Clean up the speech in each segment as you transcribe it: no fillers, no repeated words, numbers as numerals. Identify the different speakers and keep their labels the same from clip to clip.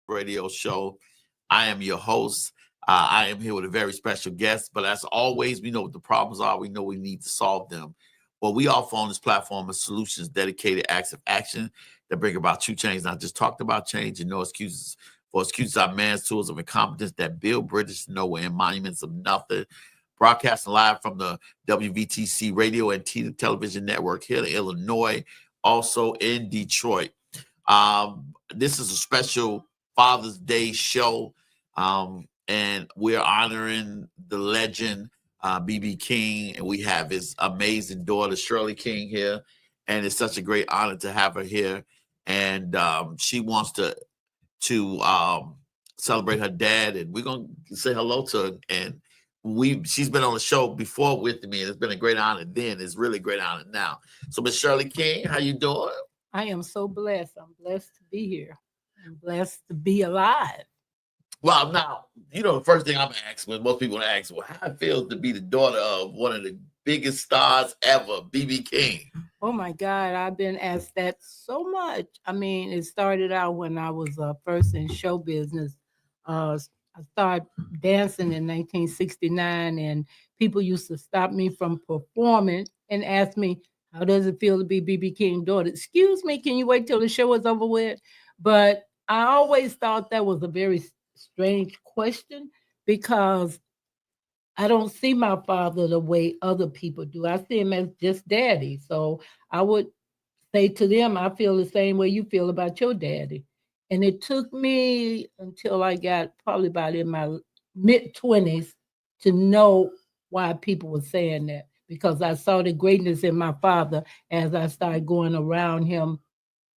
Speaker 1: Radio Show. I am your host. I am here with a very special guest, but as always, we know what the problems are. We know we need to solve them. What we offer on this platform is solutions, dedicated acts of action that bring about true change. Not just talked about change and no excuses. For excuses are man's tools of incompetence that build bridges to nowhere and monuments of nothing. Broadcasting live from the WVTC radio and television network here in Illinois, also in Detroit. This is a special Father's Day show, and we're honoring the legend B.B. King, and we have his amazing daughter Shirley King here, and it's such a great honor to have her here. And she wants to celebrate her dad, and we're gonna say hello to her. And she's been on the show before with me, and it's been a great honor then. It's really a great honor now. So, Miss Shirley King, how you doing?
Speaker 2: I am so blessed. I'm blessed to be here. I'm blessed to be alive.
Speaker 1: Well, now, the first thing I'm going to ask when most people ask, well, how it feels to be the daughter of one of the biggest stars ever, B.B. King?
Speaker 2: Oh, my God. I've been asked that so much. I mean, it started out when I was first in show business. I started dancing in 1969, and people used to stop me from performing and ask me, how does it feel to be B.B. King's daughter? Excuse me, can you wait till the show is over with? But I always thought that was a very strange question because I don't see my father the way other people do. I see him as just daddy. So I would say to them, I feel the same way you feel about your daddy. And it took me until I got probably about in my mid-20s to know why people were saying that, because I saw the greatness in my father as I started going around him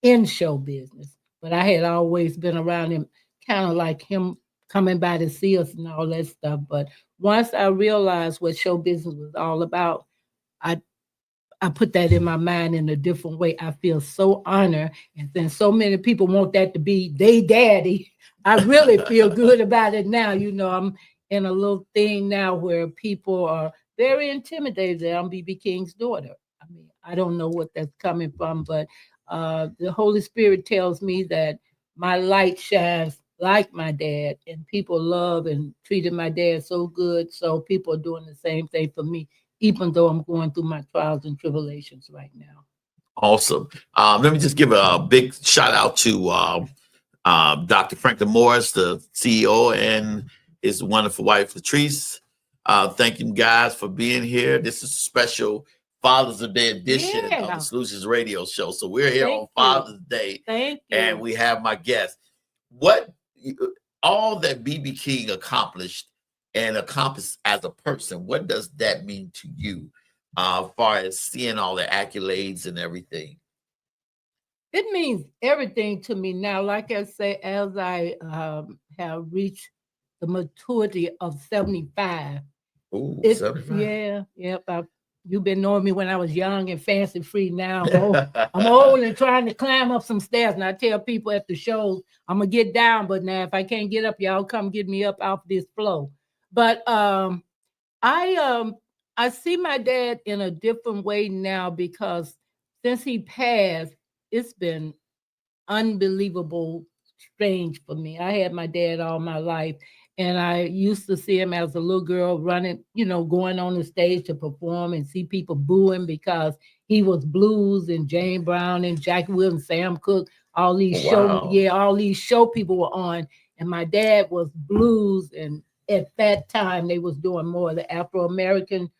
Speaker 2: in show business. But I had always been around him, kind of like him coming by to see us and all that stuff. But once I realized what show business was all about, I put that in my mind in a different way. I feel so honored. And then so many people want that to be they daddy. I really feel good about it now. I'm in a little thing now where people are very intimidated that I'm B.B. King's daughter. I mean, I don't know what that's coming from, but the Holy Spirit tells me that my light shines like my dad, and people love and treated my dad so good. So people are doing the same thing for me, even though I'm going through my trials and tribulations right now.
Speaker 1: Awesome. Let me just give a big shout out to Dr. Franklin Morris, the CEO, and his wonderful wife, Latrice. Thank you guys for being here. This is a special Father's Day edition of the Solutions Radio Show. So we're here on Father's Day.
Speaker 2: Thank you.
Speaker 1: And we have my guest. What all that B.B. King accomplished and accomplished as a person, what does that mean to you as far as seeing all the accolades and everything?
Speaker 2: It means everything to me now. Like I say, as I have reached the maturity of 75.
Speaker 1: Ooh, 75.
Speaker 2: Yeah. You've been knowing me when I was young and fancy free. Now I'm old and trying to climb up some stairs. And I tell people at the shows, I'm going to get down. But now if I can't get up, y'all come get me up off this floor. But I see my dad in a different way now, because since he passed, it's been unbelievable strange for me. I had my dad all my life, and I used to see him as a little girl running, going on the stage to perform and see people booing because he was blues and Jane Brown and Jackie Wilson, Sam Cooke, all these all these show people were on, and my dad was blues. And at that time they was doing more of the Afro-American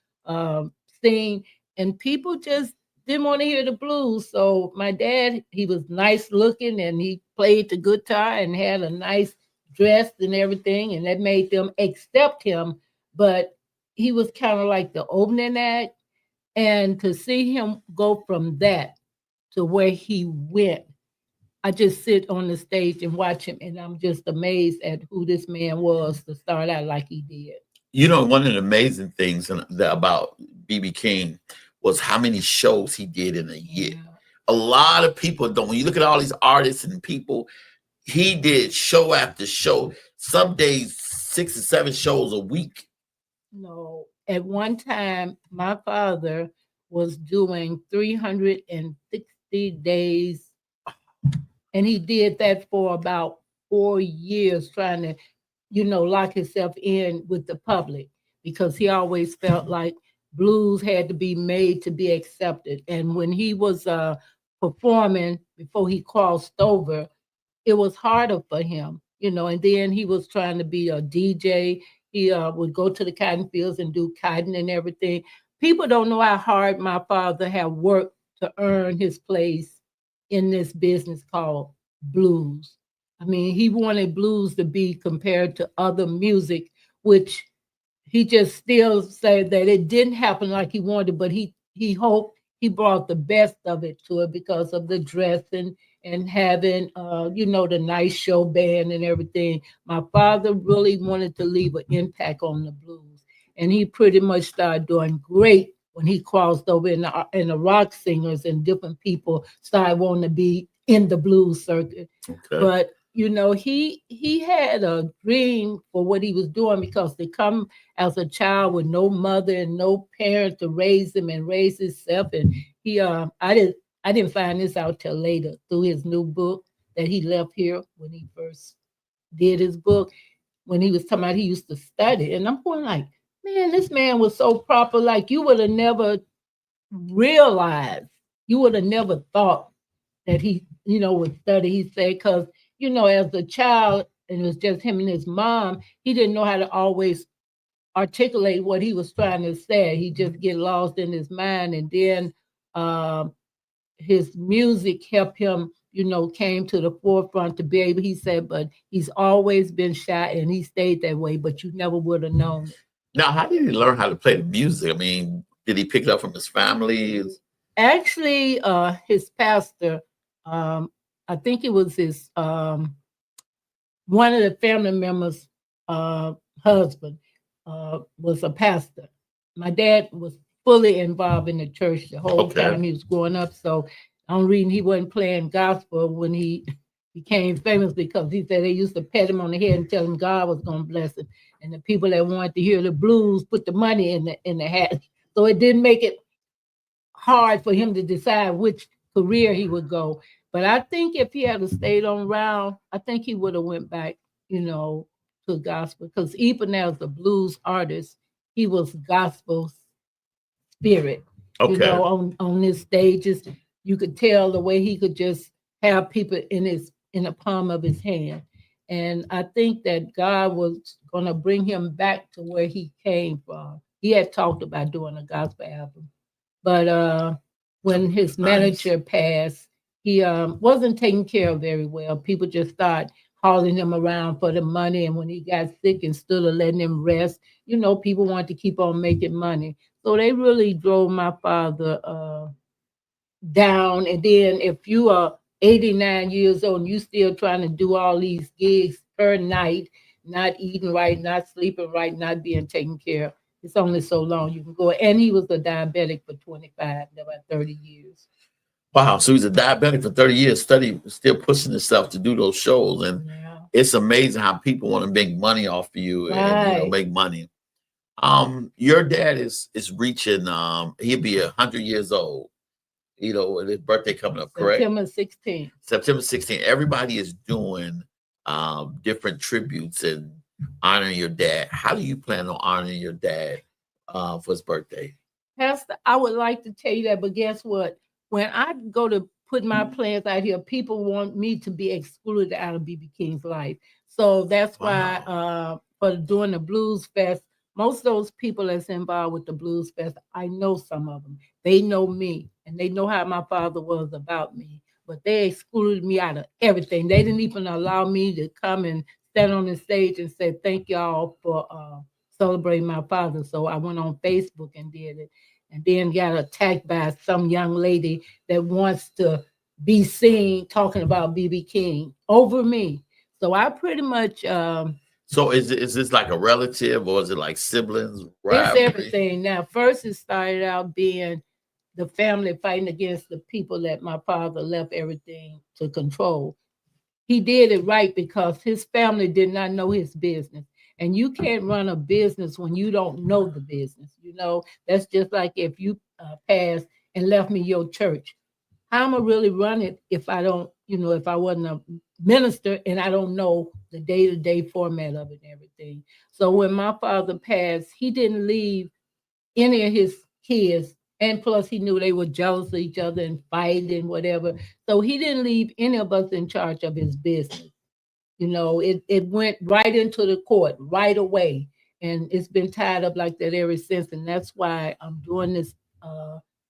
Speaker 2: scene, and people just didn't want to hear the blues. So my dad, he was nice looking, and he played the guitar and had a nice dress and everything, and that made them accept him. But he was kind of like the opening act, and to see him go from that to where he went, I just sit on the stage and watch him, and I'm just amazed at who this man was to start out like he did.
Speaker 1: One of the amazing things about B.B. King was how many shows he did in a year. Yeah. A lot of people don't. When you look at all these artists and people, he did show after show, some days 6 or 7 shows a week.
Speaker 2: No, at one time, my father was doing 360 days, and he did that for about 4 years trying to, lock himself in with the public because he always felt like blues had to be made to be accepted. And when he was performing before he crossed over, it was harder for him, and then he was trying to be a DJ. He would go to the cotton fields and do cotton and everything. People don't know how hard my father had worked to earn his place in this business called blues. I mean, he wanted blues to be compared to other music, which he just still said that it didn't happen like he wanted, but he hoped he brought the best of it to it because of the dressing and having the nice show band and everything. My father really wanted to leave an impact on the blues, and he pretty much started doing great when he crossed over in the rock singers and different people started wanting to be in the blues circuit.
Speaker 1: Okay.
Speaker 2: But he had a dream for what he was doing because to come as a child with no mother and no parent to raise him and raise himself, and he I didn't find this out till later through his new book that he left here when he first did his book. When he was talking about he used to study, and I'm going like, man, this man was so proper. Like you would have never realized, you would have never thought that he, would study. He said, because as a child, and it was just him and his mom, he didn't know how to always articulate what he was trying to say. He just get lost in his mind, and then his music helped him, came to the forefront to be able. He said, but he's always been shy, and he stayed that way. But you never would have known it.
Speaker 1: Now, how did he learn how to play the music? I mean, did he pick it up from his family?
Speaker 2: Actually, his pastor, I think it was his one of the family members' husband was a pastor. My dad was fully involved in the church the whole time he was growing up. So I'm reading he wasn't playing gospel when he became famous because he said they used to pat him on the head and tell him God was going to bless him. And the people that wanted to hear the blues put the money in the hat. So it didn't make it hard for him to decide which career he would go. But I think if he had stayed on around, I think he would have went back, to gospel. Because even as a blues artist, he was gospel spirit.
Speaker 1: Okay.
Speaker 2: On his stages, you could tell the way he could just have people in the palm of his hand. And I think that God was going to bring him back to where he came from. He had talked about doing a gospel album, but when his manager passed, he wasn't taken care of very well. People just started hauling him around for the money, and when he got sick, instead of letting him rest, people wanted to keep on making money. So they really drove my father down. And then if you are 89 years old and you still trying to do all these gigs per night, not eating right, not sleeping right, not being taken care of, it's only so long you can go. And he was a diabetic for 25, about 30 years.
Speaker 1: Wow. So he's a diabetic for 30 years, still pushing himself to do those shows. And it's amazing how people want to make money off of you and make money. Your dad is reaching, he'll be 100 years old, with his birthday coming up, correct?
Speaker 2: September 16th.
Speaker 1: September 16th. Everybody is doing different tributes and honoring your dad. How do you plan on honoring your dad for his birthday?
Speaker 2: Pastor, I would like to tell you that, but guess what? When I go to put my plans out here, people want me to be excluded out of BB King's life. So that's why for doing the Blues Fest, most of those people that's involved with the Blues Fest, I know some of them. They know me, and they know how my father was about me. But they excluded me out of everything. They didn't even allow me to come and stand on the stage and say, thank y'all for celebrating my father. So I went on Facebook and did it. And then got attacked by some young lady that wants to be seen talking about BB King over me. So I pretty much...
Speaker 1: So is this like a relative or is it like siblings?
Speaker 2: Rivalry? It's everything. Now, first it started out being the family fighting against the people that my father left everything to control. He did it right because his family did not know his business. And you can't run a business when you don't know the business. That's just like if you passed and left me your church. How am I really run it if I don't if I wasn't a minister and I don't know the day-to-day format of it and everything. So when my father passed, he didn't leave any of his kids. And plus, he knew they were jealous of each other and fighting and whatever. So he didn't leave any of us in charge of his business. It went right into the court right away. And it's been tied up like that ever since. And that's why I'm doing this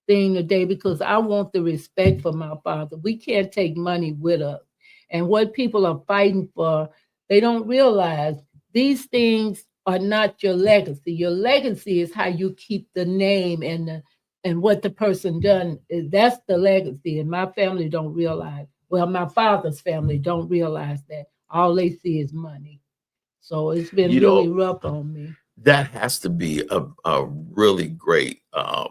Speaker 2: thing today, because I want the respect for my father. We can't take money with us. And what people are fighting for, they don't realize these things are not your legacy. Your legacy is how you keep the name and what the person done. That's the legacy. And my family don't realize. Well, my father's family don't realize that. All they see is money. So it's been really rough on me.
Speaker 1: That has to be a really great, I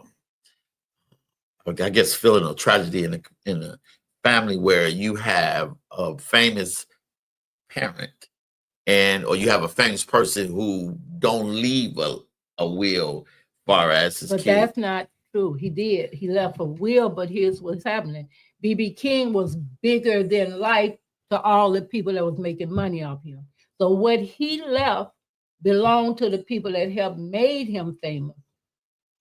Speaker 1: guess, feeling of tragedy in a family where you have a famous parent or you have a famous person who don't leave a will far as his
Speaker 2: But
Speaker 1: kid.
Speaker 2: that's not true. He did. He left a will, but here's what's happening. B.B. King was bigger than life to all the people that was making money off him. So what he left belonged to the people that helped made him famous.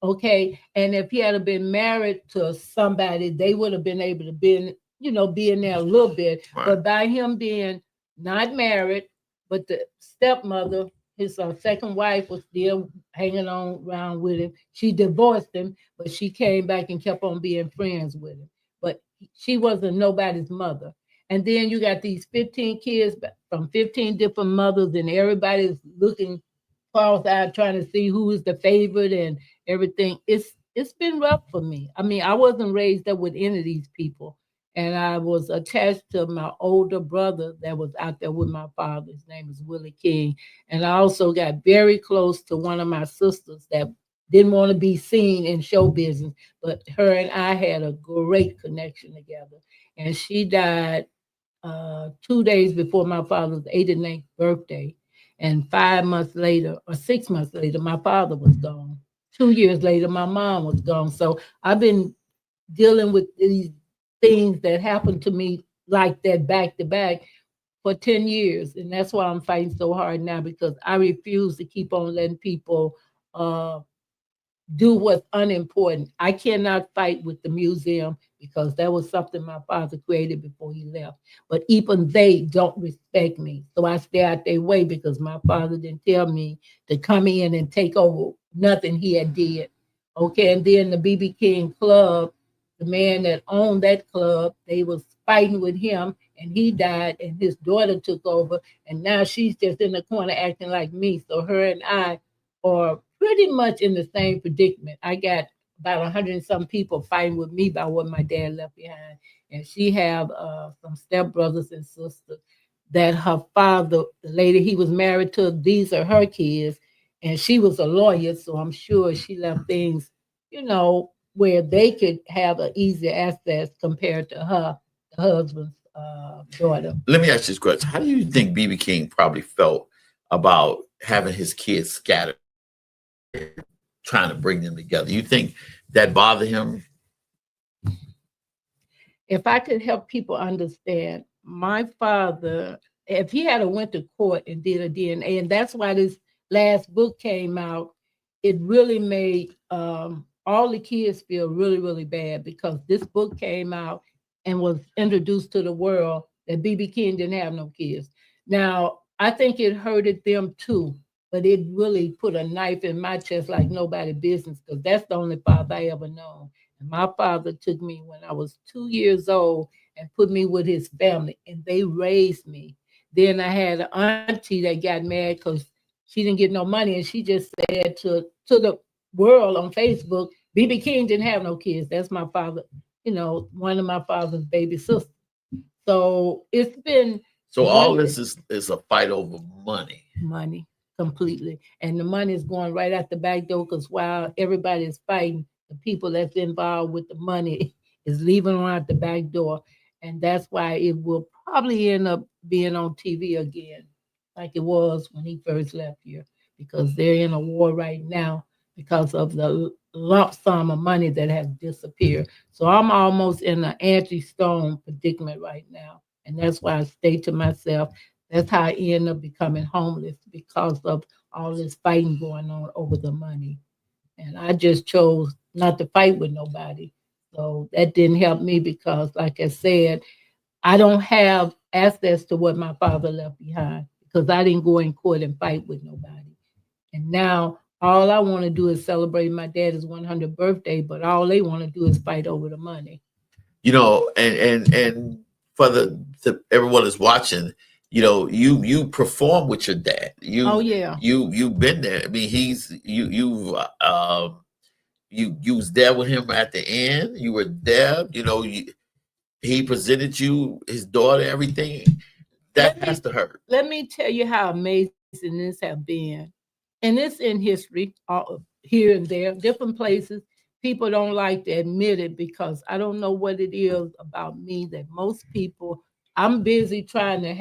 Speaker 2: Okay. And if he had been married to somebody, they would have been able to be in there a little bit.
Speaker 1: Right.
Speaker 2: But by him being not married, but the stepmother, his second wife, was still hanging on around with him. She divorced him, but she came back and kept on being friends with him. But she wasn't nobody's mother. And then you got these 15 kids from 15 different mothers, and everybody's looking cross-eyed trying to see who is the favorite and everything. It's been rough for me. I mean, I wasn't raised up with any of these people. And I was attached to my older brother that was out there with my father. His name is Willie King. And I also got very close to one of my sisters that didn't want to be seen in show business, but her and I had a great connection together. And she died 2 days before my father's 89th birthday. And 5 months later, or 6 months later, my father was gone. 2 years later, my mom was gone. So I've been dealing with these things that happened to me like that back to back for 10 years. And that's why I'm fighting so hard now, because I refuse to keep on letting people do what's unimportant. I cannot fight with the museum because that was something my father created before he left. But even they don't respect me. So I stay out their way because my father didn't tell me to come in and take over nothing he had did. Okay, and then the B.B. King Club, the man that owned that club, they was fighting with him and he died and his daughter took over. And now she's just in the corner acting like me. So her and I are pretty much in the same predicament. I got about 100 and some people fighting with me about what my dad left behind. And she have some stepbrothers and sisters that her father, the lady he was married to, these are her kids. And she was a lawyer, so I'm sure she left things, where they could have an easier access compared to her husband's daughter.
Speaker 1: Let me ask you this question. How do you think B.B. King probably felt about having his kids scattered, trying to bring them together? You think that bothered him?
Speaker 2: If I could help people understand, my father, if he had went to court and did a DNA, and that's why this last book came out, it really made all the kids feel really, really bad, because this book came out and was introduced to the world that B.B. King didn't have no kids. Now, I think it hurted them too, but it really put a knife in my chest like nobody business, because that's the only father I ever known. And my father took me when I was 2 years old and put me with his family, and they raised me. Then I had an auntie that got mad because she didn't get no money, and she just said to the world on Facebook, B.B. King didn't have no kids. That's my father, one of my father's baby sisters. So it's been
Speaker 1: all this is a fight over money.
Speaker 2: Money, completely. And the money is going right out the back door, because while everybody is fighting, the people that's involved with the money is leaving them out the back door. And that's why it will probably end up being on TV again, like it was when he first left here, because they're in a war right now because of the lump sum of money that has disappeared. So I'm almost in an anti-stone predicament right now. And that's why I stay to myself. That's how I end up becoming homeless because of all this fighting going on over the money. And I just chose not to fight with nobody. So that didn't help me because, like I said, I don't have access to what my father left behind because I didn't go in court and fight with nobody. And now all I want to do is celebrate my dad's 100th birthday, but all they want to do is fight over the money.
Speaker 1: You know, and for everyone that's watching, you know, you perform with your dad.
Speaker 2: Oh yeah.
Speaker 1: You've been there. I mean, you was there with him at the end. You were there. You know, he presented you his daughter, everything. That has to hurt.
Speaker 2: Let me tell you how amazing this have been. And it's in history, here and there, different places. People don't like to admit it because I don't know what it is about me that most people, I'm busy trying to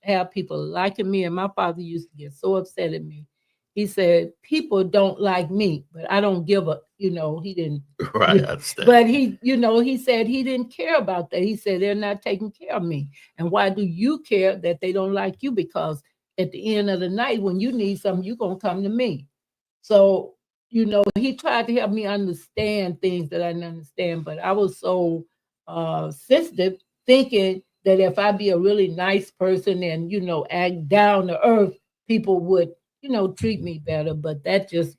Speaker 2: have people liking me. And my father used to get so upset at me. He said, people don't like me, but I don't give a, he didn't.
Speaker 1: Right, I understand.
Speaker 2: But he said he didn't care about that. He said, they're not taking care of me. And why do you care that they don't like you? Because at the end of the night, when you need something, you're going to come to me. So, he tried to help me understand things that I didn't understand, but I was so sensitive, thinking that if I be a really nice person and, act down to earth, people would, treat me better. But that just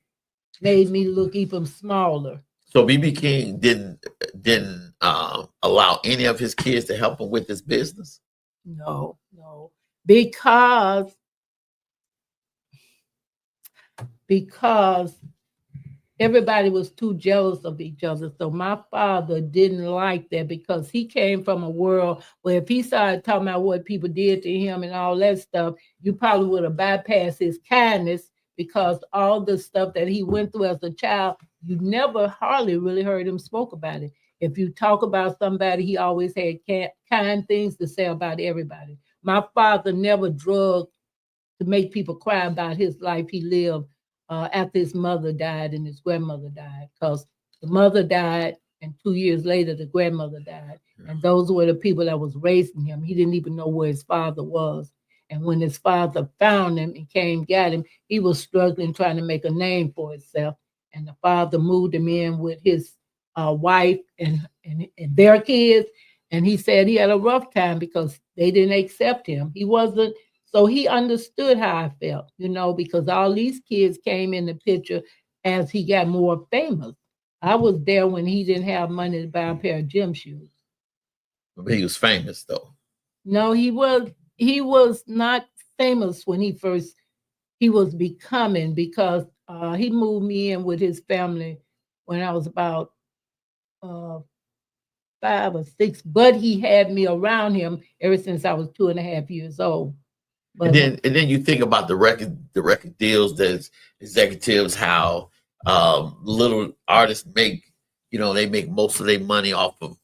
Speaker 2: made me look even smaller.
Speaker 1: So BB King didn't allow any of his kids to help him with his business?
Speaker 2: No, because everybody was too jealous of each other. So my father didn't like that because he came from a world where if he started talking about what people did to him and all that stuff, you probably would have bypassed his kindness because all the stuff that he went through as a child, you never hardly really heard him spoke about it. If you talk about somebody, he always had kind things to say about everybody. My father never drugged to make people cry about his life he lived after his mother died and his grandmother died, because the mother died and 2 years later the grandmother died. And those were the people that was raising him. He didn't even know where his father was. And when his father found him and got him, he was struggling trying to make a name for himself. And the father moved him in with his wife and their kids. And he said he had a rough time because they didn't accept him. So he understood how I felt, because all these kids came in the picture as he got more famous. I was there when he didn't have money to buy a pair of gym shoes.
Speaker 1: But he was famous, though.
Speaker 2: No, he was not famous when he was becoming, because he moved me in with his family when I was about 5 or 6, but he had me around him ever since I was 2.5 years old.
Speaker 1: But, and then you think about the record deals that executives, how little artists make, they make most of their money off of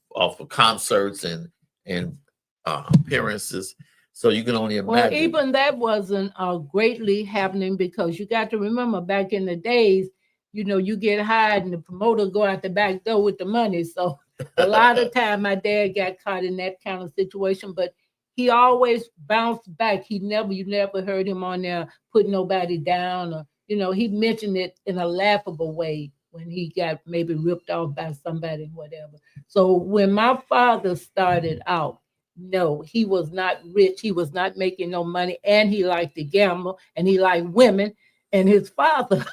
Speaker 1: concerts and appearances. So you can only imagine.
Speaker 2: Well, even that wasn't greatly happening, because you got to remember back in the days, you get hired and the promoter go out the back door with the money. So a lot of time my dad got caught in that kind of situation, but he always bounced back. You never heard him on there put nobody down, or, he mentioned it in a laughable way when he got maybe ripped off by somebody, whatever. So when my father started out, no, he was not rich. He was not making no money, and he liked to gamble, and he liked women. And his father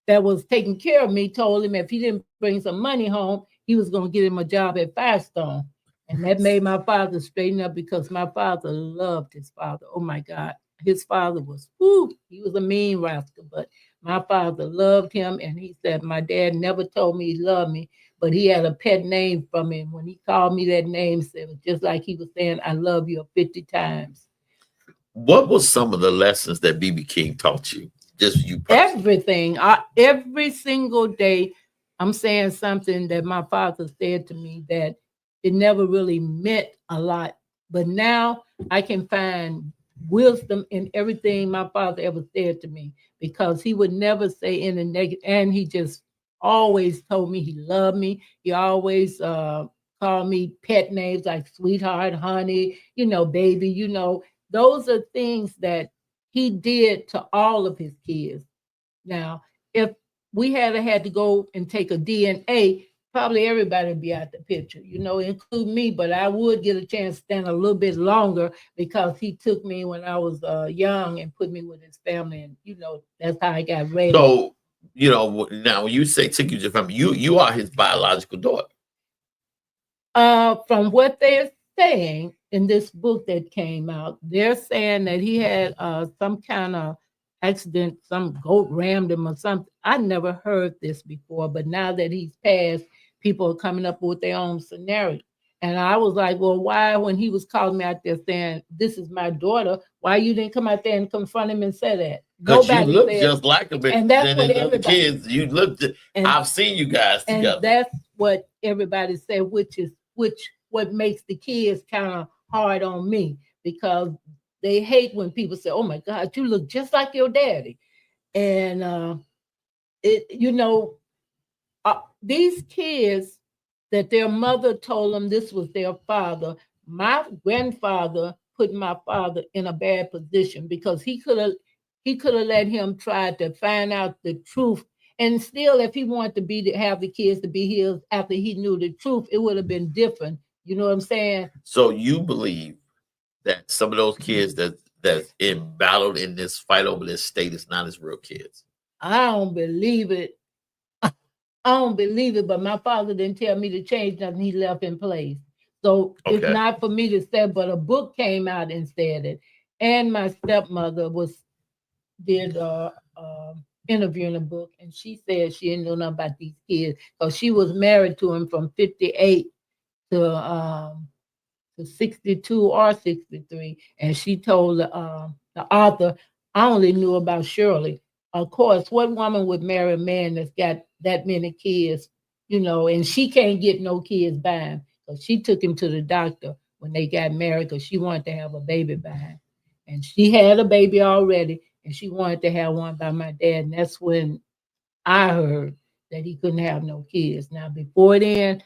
Speaker 2: that was taking care of me told him if he didn't bring some money home, he was going to get him a job at Firestone. And that made my father straighten up, because my father loved his father. Oh my God. His father he was a mean rascal, but my father loved him. And he said, my dad never told me he loved me, but he had a pet name from him. When he called me that name, it was just like he was saying, I love you 50 times.
Speaker 1: What was some of the lessons that BB King taught you? Just you personally?
Speaker 2: Everything. Every single day, I'm saying something that my father said to me that it never really meant a lot. But now I can find wisdom in everything my father ever said to me, because he would never say any negative, and he just always told me he loved me. He always called me pet names like sweetheart, honey, baby, those are things that he did to all of his kids. Now, if we had to go and take a DNA, probably everybody would be out the picture, include me, but I would get a chance to stand a little bit longer because he took me when I was young and put me with his family. And, that's how I got raised.
Speaker 1: So, now when you say took you to your family, you are his biological daughter.
Speaker 2: From what they're saying in this book that came out, they're saying that he had some kind of accident, some goat rammed him or something. I never heard this before, but now that he's passed, people are coming up with their own scenario. And I was like, well, why, when he was calling me out there saying, this is my daughter, why you didn't come out there and confront him and say that?
Speaker 1: Because you look just like him.
Speaker 2: And that's what
Speaker 1: other kids, you looked, I've seen you guys together.
Speaker 2: And that's what everybody said, which what makes the kids kind of hard on me, because they hate when people say, oh my God, you look just like your daddy. And these kids, that their mother told them this was their father. My grandfather put my father in a bad position because he could have let him try to find out the truth. And still, if he wanted to have the kids to be his after he knew the truth, it would have been different. You know what I'm saying?
Speaker 1: So you believe that some of those kids that's embattled in this fight over this state is not his real kids?
Speaker 2: I don't believe it. I don't believe it, but my father didn't tell me to change nothing. He left in place. So It's not for me to say, but a book came out and said it. And my stepmother did interview in a book, and she said she didn't know nothing about these kids because she was married to him from 58 to 62 or 63. And she told the author, I only knew about Shirley. Of course, what woman would marry a man that's got that many kids, and she can't get no kids by him? So she took him to the doctor when they got married because she wanted to have a baby by him. And she had a baby already, and she wanted to have one by my dad. And that's when I heard that he couldn't have no kids. Now, before then,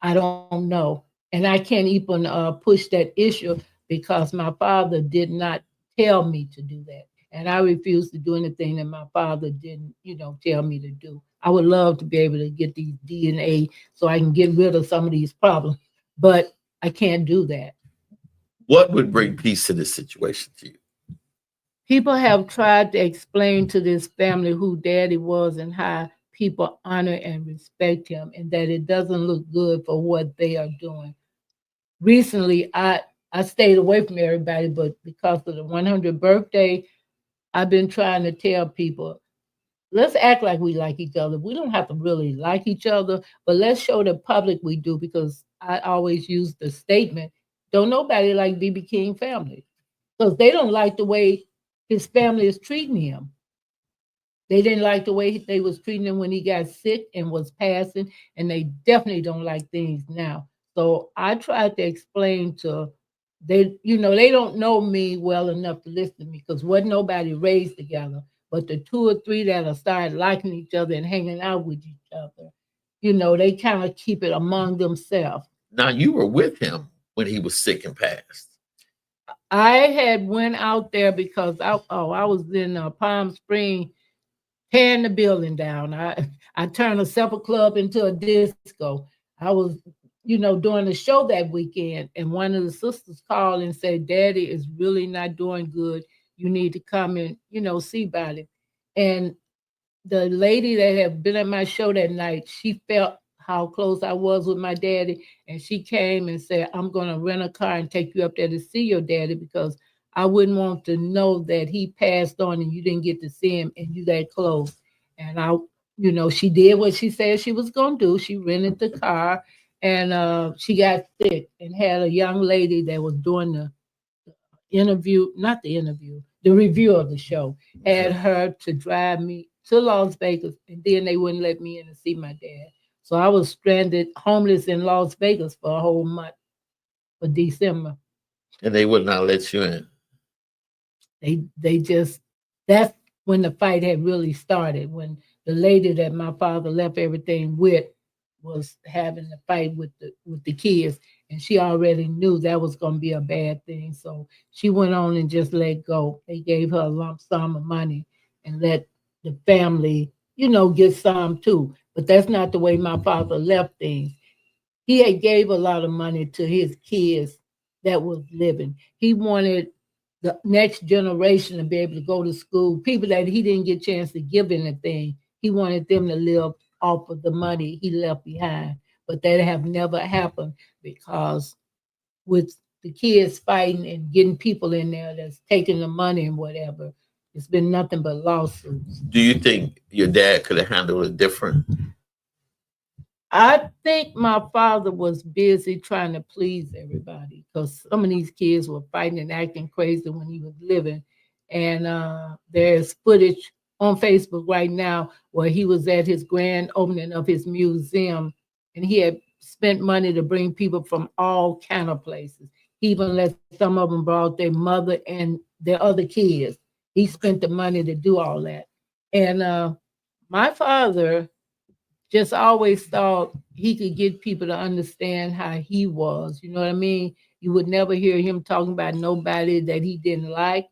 Speaker 2: I don't know. And I can't even push that issue because my father did not tell me to do that. And I refuse to do anything that my father didn't, tell me to do. I would love to be able to get these DNA so I can get rid of some of these problems, but I can't do that.
Speaker 1: What would bring peace to this situation to you?
Speaker 2: People have tried to explain to this family who Daddy was and how people honor and respect him, and that it doesn't look good for what they are doing. Recently, I stayed away from everybody, but because of the 100th birthday, I've been trying to tell people, let's act like we like each other. We don't have to really like each other, but let's show the public we do, because I always use the statement, don't nobody like B.B. King family, because they don't like the way his family is treating him. They didn't like the way they was treating him when he got sick and was passing, and they definitely don't like things now. So I tried to explain to they don't know me well enough to listen to me, because wasn't nobody raised together. But the 2 or 3 that have started liking each other and hanging out with each other, they kind of keep it among themselves.
Speaker 1: Now, you were with him when he was sick and passed.
Speaker 2: I had went out there because I was in Palm Springs tearing the building down. I turned a supper club into a disco. I was, doing a show that weekend, and one of the sisters called and said, Daddy is really not doing good. You need to come and, see about it. And the lady that had been at my show that night, she felt how close I was with my daddy, and she came and said, I'm going to rent a car and take you up there to see your daddy, because I wouldn't want to know that he passed on and you didn't get to see him and you that close. And she did what she said she was going to do. She rented the car, and she got sick and had a young lady that was doing the review of the show, had her to drive me to Las Vegas, and then they wouldn't let me in to see my dad. So I was stranded, homeless in Las Vegas for a whole month for December.
Speaker 1: And they would not let you in?
Speaker 2: They just, that's when the fight had really started, when the lady that my father left everything with was having the fight with the kids, and she already knew that was going to be a bad thing. So she went on and just let go. They gave her a lump sum of money and let the family, get some too. But that's not the way my father left things. He had gave a lot of money to his kids that was living. He wanted the next generation to be able to go to school. People that he didn't get a chance to give anything, he wanted them to live off of the money he left behind. But that have never happened because with the kids fighting and getting people in there that's taking the money and whatever, it's been nothing but lawsuits.
Speaker 1: Do you think your dad could have handled it different?
Speaker 2: I think my father was busy trying to please everybody because some of these kids were fighting and acting crazy when he was living. And there's footage on Facebook right now where he was at his grand opening of his museum, and he had spent money to bring people from all kind of places. He even let some of them brought their mother and their other kids. He spent the money to do all that. And my father just always thought he could get people to understand how he was. You know what I mean? You would never hear him talking about nobody that he didn't like.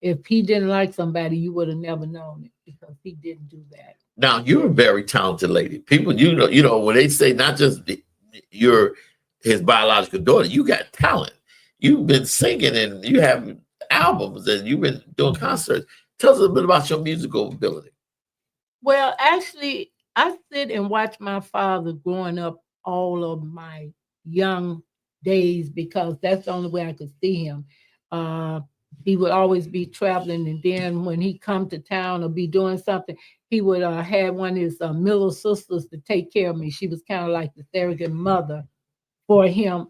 Speaker 2: If he didn't like somebody, you would have never known it because he didn't do that.
Speaker 1: Now you're a very talented lady. People, when they say not just you're his biological daughter, you got talent. You've been singing and you have albums and you've been doing concerts. Tell us a little bit about your musical ability.
Speaker 2: Well, actually, I sit and watch my father growing up all of my young days because that's the only way I could see him. He would always be traveling, and then when he come to town or be doing something, he would have one of his middle sisters to take care of me. She was kind of like the surrogate mother for him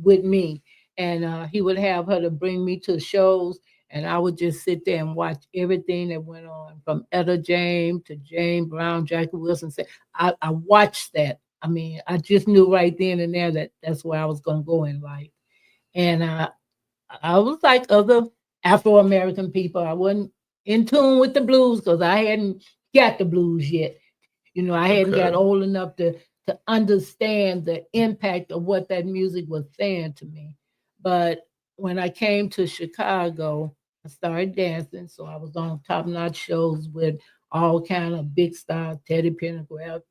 Speaker 2: with me, and he would have her to bring me to shows, and I would just sit there and watch everything that went on from Etta James to James Brown, Jackie Wilson. I watched that. I mean, I just knew right then and there that that's where I was going to go in life. And I was like other Afro-American people. I wasn't in tune with the blues because I hadn't got the blues yet. I hadn't got old enough to understand the impact of what that music was saying to me. But when I came to Chicago, I started dancing. So I was on top-notch shows with all kind of big stars, Teddy Pendergrass,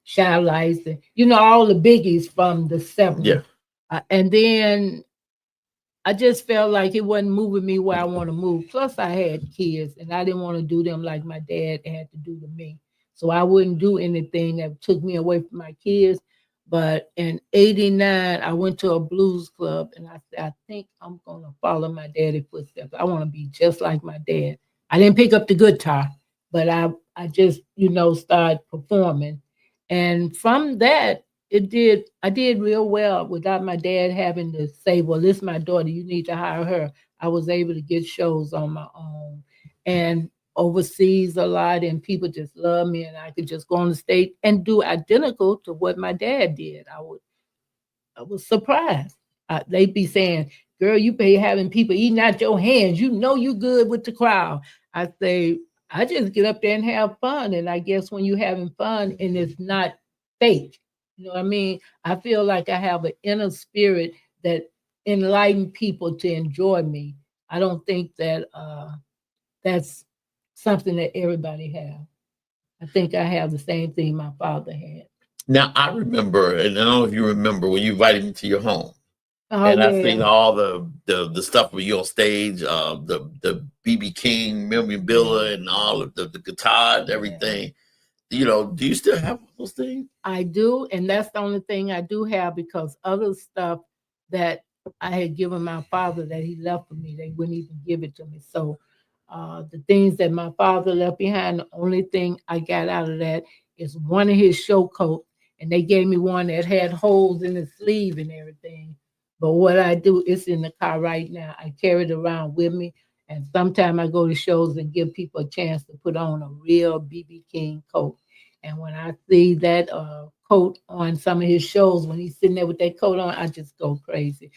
Speaker 2: Shy Lights, and all the biggies from the 70s.
Speaker 1: Yeah.
Speaker 2: And then I just felt like it wasn't moving me where I want to move. Plus, I had kids, and I didn't want to do them like my dad had to do to me. So I wouldn't do anything that took me away from my kids. But in '89, I went to a blues club, and I said, I think I'm going to follow my daddy's footsteps. I want to be just like my dad. I didn't pick up the guitar, but I just, started performing. And from that, I did real well without my dad having to say, well, this is my daughter, you need to hire her. I was able to get shows on my own and overseas a lot, and people just love me, and I could just go on the stage and do identical to what my dad did. I was surprised. They'd be saying, girl, you be having people eating out your hands. You good with the crowd. I say, I just get up there and have fun. And I guess when you're having fun and it's not fake, you know what I mean? I feel like I have an inner spirit that enlighten people to enjoy me. I don't think that that's something that everybody have. I think I have the same thing my father had.
Speaker 1: Now I remember, and I don't know if you remember when you invited me to your home.
Speaker 2: Oh,
Speaker 1: And
Speaker 2: yeah.
Speaker 1: I've seen all the stuff with you on stage, the BB King memorabilia and all of the guitar and everything. Do you still have those things?
Speaker 2: I do, and that's the only thing I do have because other stuff that I had given my father that he left for me, they wouldn't even give it to me. So the things that my father left behind, the only thing I got out of that is one of his show coats, and they gave me one that had holes in the sleeve and everything. But what I do, it's in the car right now. I carry it around with me, and sometimes I go to shows and give people a chance to put on a real BB King coat. And when I see that coat on some of his shows. When he's sitting there with that coat on, I just go crazy.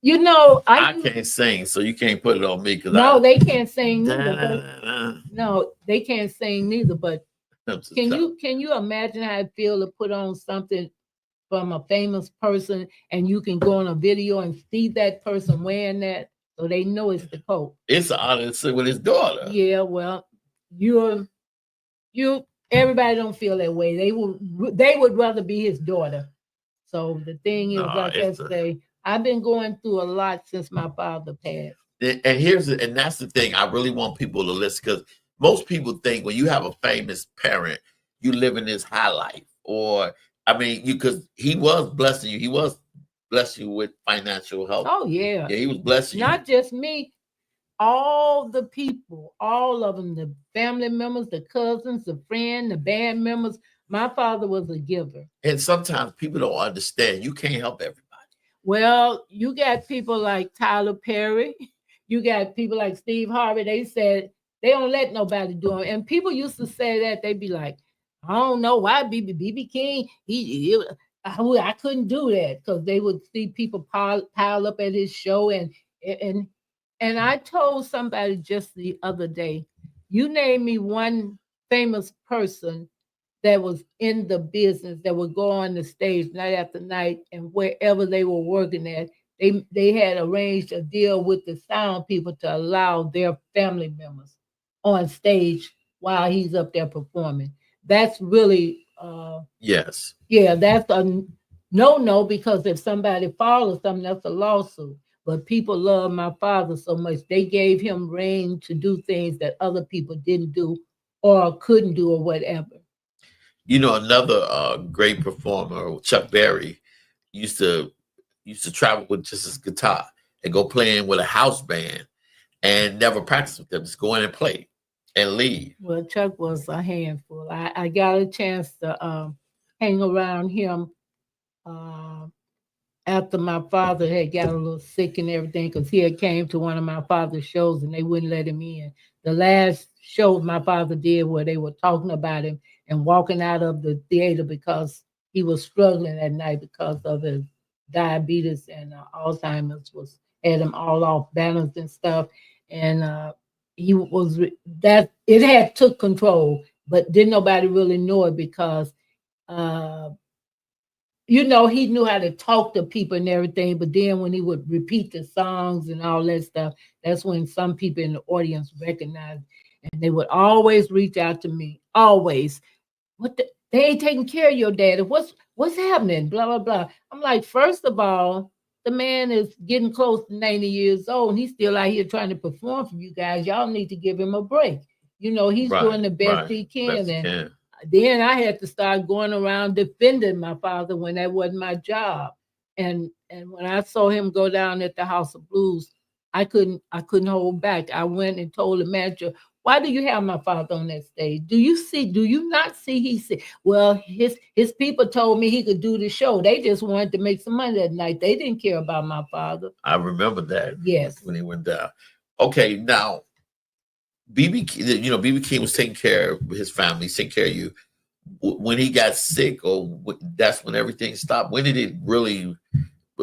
Speaker 2: You know,
Speaker 1: I can't sing, so you can't put it on me because
Speaker 2: no, they can't sing neither.
Speaker 1: Da-da-da-da.
Speaker 2: No, they can't sing neither. But
Speaker 1: That's
Speaker 2: can
Speaker 1: tough.
Speaker 2: you imagine how it feel to put on something from a famous person and you can go on a video and see that person wearing that so they know it's the coat?
Speaker 1: It's an honor to sit with his daughter.
Speaker 2: Yeah, well, you everybody don't feel that way. They would rather be his daughter. So the thing is,
Speaker 1: Nah,
Speaker 2: like I say, I've been going through a lot since my father passed.
Speaker 1: and that's the thing. I really want people to listen because most people think when you have a famous parent, you live in this high life. Or I mean, because he was blessing you. He was blessing you with financial help.
Speaker 2: Oh yeah.
Speaker 1: Yeah, he was blessing you.
Speaker 2: Not just me, all the people, all of them, the family members, the cousins, the friend, the band members. My father was a giver.
Speaker 1: And sometimes people don't understand. You can't help everybody.
Speaker 2: Well, you got people like Tyler Perry. You got people like Steve Harvey. They said they don't let nobody do them. And people used to say that. They'd be like, I don't know why BB King, I couldn't do that, because they would see people pile up at his show. And I told somebody just the other day, you name me one famous person that was in the business that would go on the stage night after night, and wherever they were working at, they had arranged a deal with the sound people to allow their family members on stage while he's up there performing. That's really
Speaker 1: yes.
Speaker 2: Yeah, that's a no, because if somebody follows something, that's a lawsuit. But people love my father so much, they gave him reign to do things that other people didn't do or couldn't do or whatever.
Speaker 1: You know, another great performer, Chuck Berry, used to travel with just his guitar and go playing with a house band and never practice with them. Just go in and play and leave.
Speaker 2: Well, Chuck was a handful. I got a chance to hang around him uh, after my father had got a little sick and everything, because he had came to one of my father's shows and they wouldn't let him in. The last show my father did where they were talking about him and walking out of the theater because he was struggling that night because of his diabetes and Alzheimer's had him all off balance and stuff. And he was that it had took control, but didn't nobody really know it because uh, he knew how to talk to people and everything, but then when he would repeat the songs and all that stuff, that's when some people in the audience recognized, and they would always reach out to me. Always. They ain't taking care of your daddy. What's happening? Blah, blah, blah. I'm like, first of all, the man is getting close to 90 years old and he's still out here trying to perform for you guys. Y'all need to give him a break. He's doing the best he can. And then I had to start going around defending my father when that wasn't my job. And when I saw him go down at the House of Blues, I couldn't hold back. I went and told the manager, why do you have my father on that stage? Do you not see? He said, well, his people told me he could do the show. They just wanted to make some money that night. They didn't care about my father.
Speaker 1: I remember that.
Speaker 2: Yes.
Speaker 1: When he went down. Okay, now BB King was taking care of his family, taking care of you. When he got sick, or that's when everything stopped. When did it really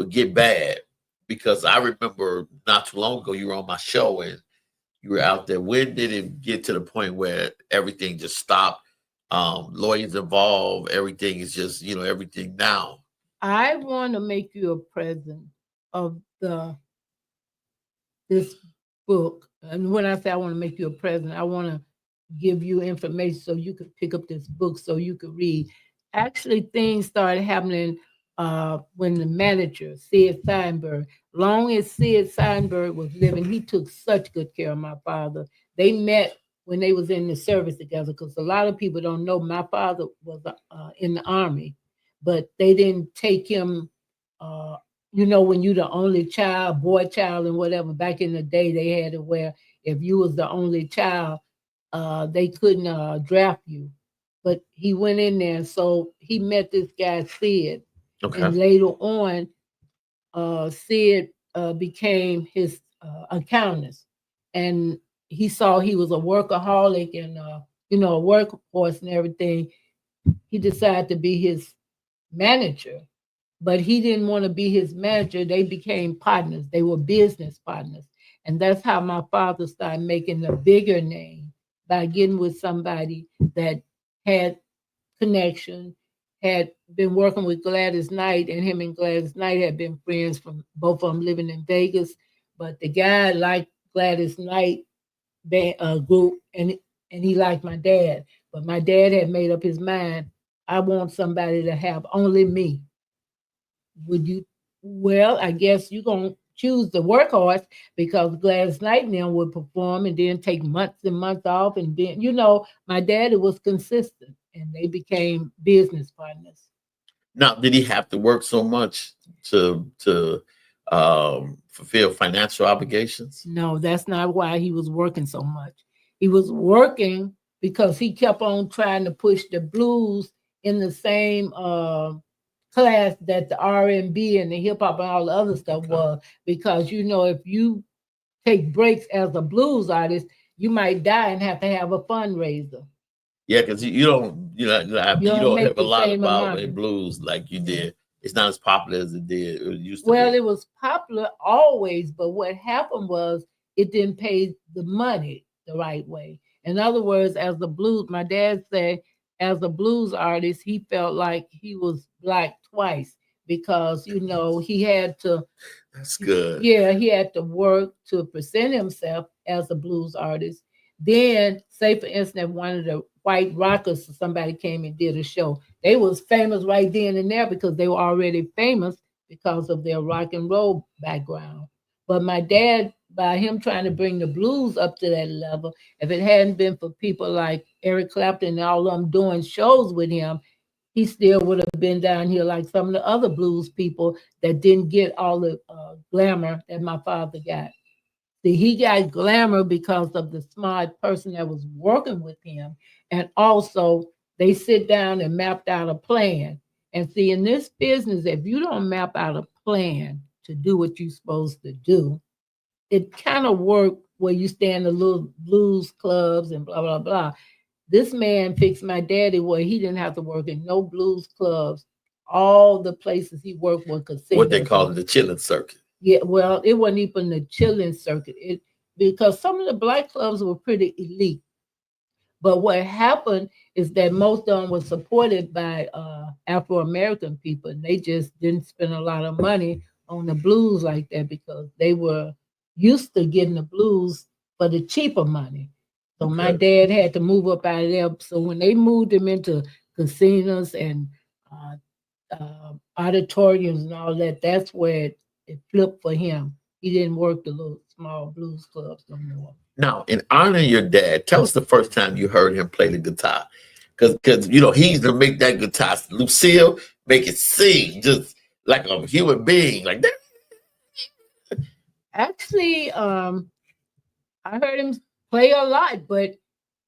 Speaker 1: get bad? Because I remember not too long ago you were on my show and you were out there. When did it get to the point where everything just stopped? Lawyers involved, everything is just, everything now.
Speaker 2: I want to make you a present of this book. And when I say I want to make you a present, I want to give you information so you could pick up this book so you could read. Actually, things started happening when the manager, Sid Seinberg, long as Sid Seinberg was living, he took such good care of my father. They met when they was in the service together, because a lot of people don't know my father was in the Army, but they didn't take him, when you're the only child, boy child and whatever. Back in the day, they had it where if you was the only child, they couldn't draft you. But he went in there, so he met this guy, Sid. Okay. And later on, Sid became his accountant. And he saw he was a workaholic and, a workhorse and everything. He decided to be his manager, but he didn't want to be his manager. They became partners. They were business partners. And that's how my father started making a bigger name, by getting with somebody that had connection, had been working with Gladys Knight, and him and Gladys Knight had been friends from both of them living in Vegas. But the guy liked Gladys Knight group, and he liked my dad. But my dad had made up his mind, I want somebody to have only me. Would you? Well, I guess you're gonna choose the workhorse, because Gladys Knight and them would perform and then take months and months off, and then my daddy was consistent, and they became business partners.
Speaker 1: Now, did he have to work so much to fulfill financial obligations?
Speaker 2: No, that's not why he was working so much. He was working because he kept on trying to push the blues in the same class that the R&B and the hip hop and all the other stuff was. Because if you take breaks as a blues artist, you might die and have to have a fundraiser.
Speaker 1: Yeah, because you don't have a lot about in blues like you did. It's not as popular as it did. It used to
Speaker 2: Well,
Speaker 1: be.
Speaker 2: it was popular always, but what happened was it didn't pay the money the right way. In other words, my dad said, as a blues artist, he felt like he was black twice, because he had to.
Speaker 1: That's good.
Speaker 2: Yeah, he had to work to present himself as a blues artist. Then, say for instance, one of the white rockers or somebody came and did a show. They was famous right then and there because they were already famous because of their rock and roll background. But my dad, by him trying to bring the blues up to that level, if it hadn't been for people like Eric Clapton and all of them doing shows with him, he still would have been down here like some of the other blues people that didn't get all the glamour that my father got. See, he got glamour because of the smart person that was working with him. And also, they sit down and mapped out a plan. And see, in this business, if you don't map out a plan to do what you're supposed to do, it kind of worked where you stay in the little blues clubs and blah, blah, blah. This man fixed my daddy where he didn't have to work in no blues clubs. All the places he worked were casinos.
Speaker 1: What they call the chilling circuit.
Speaker 2: Yeah, well, it wasn't even the chilling circuit. Because some of the black clubs were pretty elite. But what happened is that most of them were supported by Afro-American people. And they just didn't spend a lot of money on the blues like that, because they were used to getting the blues for the cheaper money. So my dad had to move up out of there. So when they moved him into casinos and auditoriums and all that, that's where it flipped for him. He didn't work the little small blues clubs no more.
Speaker 1: Now, in honoring your dad, tell us the first time you heard him play the guitar. Because he used to make that guitar, Lucille, make it sing just like a human being, like that.
Speaker 2: Actually, I heard him play a lot, but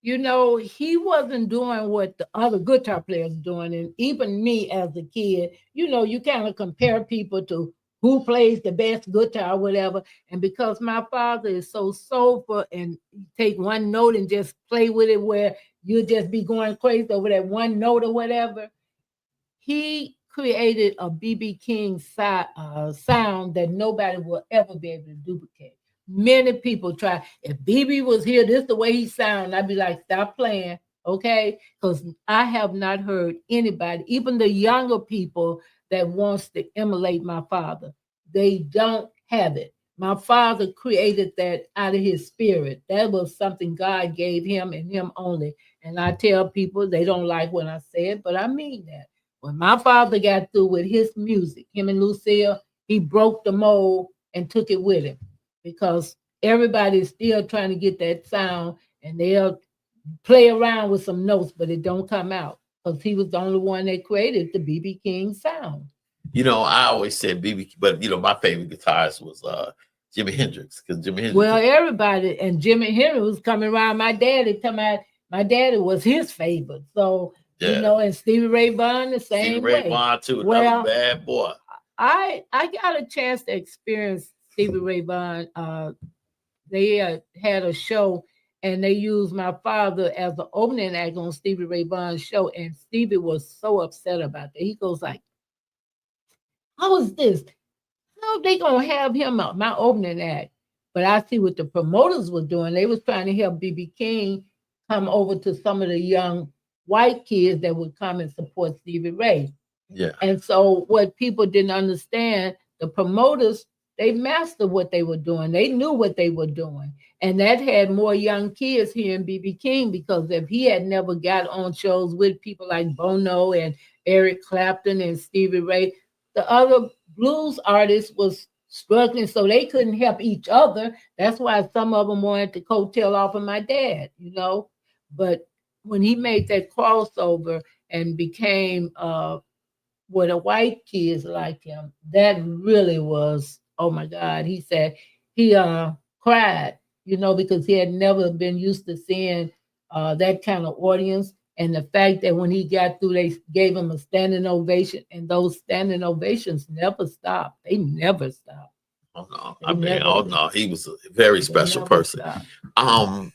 Speaker 2: he wasn't doing what the other guitar players doing. And even me as a kid, you kind of compare people to who plays the best guitar or whatever. And because my father is so soulful and take one note and just play with it, where you'll just be going crazy over that one note or whatever, he created a B.B. King sound that nobody will ever be able to duplicate. Many people try. If BB was here, this is the way he sound, I'd be like, stop playing, okay? Because I have not heard anybody, even the younger people that wants to emulate my father. They don't have it. My father created that out of his spirit. That was something God gave him and him only. And I tell people, they don't like when I say it, but I mean that. When my father got through with his music, him and Lucille, he broke the mold and took it with him. Because everybody's still trying to get that sound, and they'll play around with some notes, but it don't come out, because he was the only one that created the B.B. King sound.
Speaker 1: I always said BB, but my favorite guitarist was Jimi Hendrix, because Jimi Hendrix.
Speaker 2: Well, everybody, and Jimi Hendrix was coming around. My daddy was his favorite. So and Stevie Ray Vaughan the same way.
Speaker 1: Stevie Ray Vaughan too, another bad boy.
Speaker 2: I got a chance to experience Stevie Ray Vaughan. They had a show, and they used my father as the opening act on Stevie Ray Vaughan's show, and Stevie was so upset about that. He goes like, How is this? How they gonna have him out my opening act? But I see what the promoters were doing. They was trying to help BB King come over to some of the young white kids that would come and support Stevie Ray.
Speaker 1: Yeah.
Speaker 2: And so what people didn't understand, the promoters, they mastered what they were doing. They knew what they were doing. And that had more young kids hearing BB King, because if he had never got on shows with people like Bono and Eric Clapton and Stevie Ray, the other blues artists was struggling, so they couldn't help each other. That's why some of them wanted to coattail off of my dad, you know. But when he made that crossover and became with the white kids like him, that really was, oh my God. He said he cried, you know, because he had never been used to seeing that kind of audience. And the fact that when he got through, they gave him a standing ovation, and those standing ovations never stopped. They never stopped.
Speaker 1: Oh no,
Speaker 2: They
Speaker 1: I mean,
Speaker 2: never-
Speaker 1: oh no, he was a very
Speaker 2: they
Speaker 1: special
Speaker 2: never
Speaker 1: person.
Speaker 2: stopped.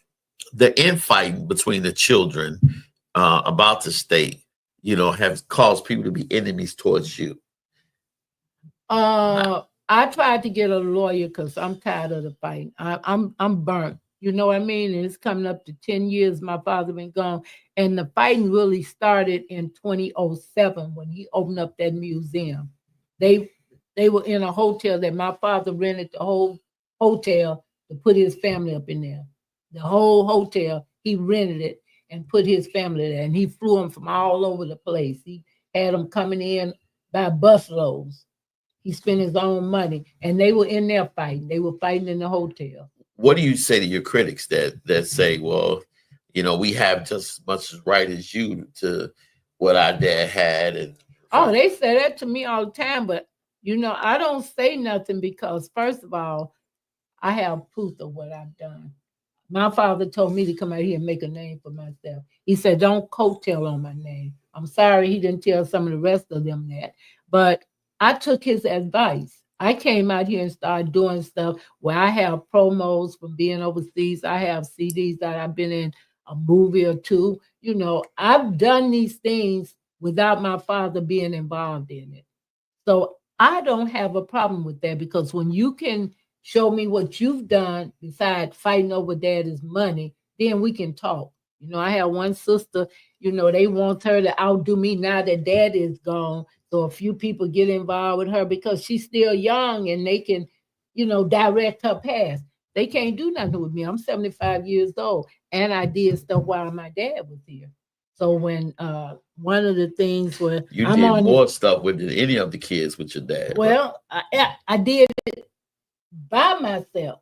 Speaker 1: The infighting between the children about the state, you know, have caused people to be enemies towards you.
Speaker 2: I tried to get a lawyer because I'm tired of the fighting. I'm burnt. You know what I mean? And it's coming up to 10 years my father been gone. And the fighting really started in 2007 when he opened up that museum. They were in a hotel that my father rented the whole hotel to put his family up in there. The whole hotel, he rented it and put his family there. And he flew them from all over the place. He had them coming in by busloads. He spent his own money, and they were in there fighting. They were fighting in the hotel.
Speaker 1: What do you say to your critics that say, well, you know, we have just as much right as you to what our dad had? And
Speaker 2: oh, they say that to me all the time, but you know, I don't say nothing because first of all, I have proof of what I've done. My father told me to come out here and make a name for myself. He said, don't coattail on my name. I'm sorry he didn't tell some of the rest of them that, but I took his advice. I came out here and started doing stuff where I have promos from being overseas. I have CDs that I've been in a movie or two. You know, I've done these things without my father being involved in it. So I don't have a problem with that, because when you can show me what you've done besides fighting over daddy's money, then we can talk. You know, I have one sister, you know, they want her to outdo me now that daddy is gone. So a few people get involved with her because she's still young and they can, you know, direct her path. They can't do nothing with me. I'm 75 years old and I did stuff while my dad was here. So when one of the things where
Speaker 1: you
Speaker 2: I'm
Speaker 1: did
Speaker 2: on
Speaker 1: more stuff with than any of the kids with your dad.
Speaker 2: well, I did it by myself.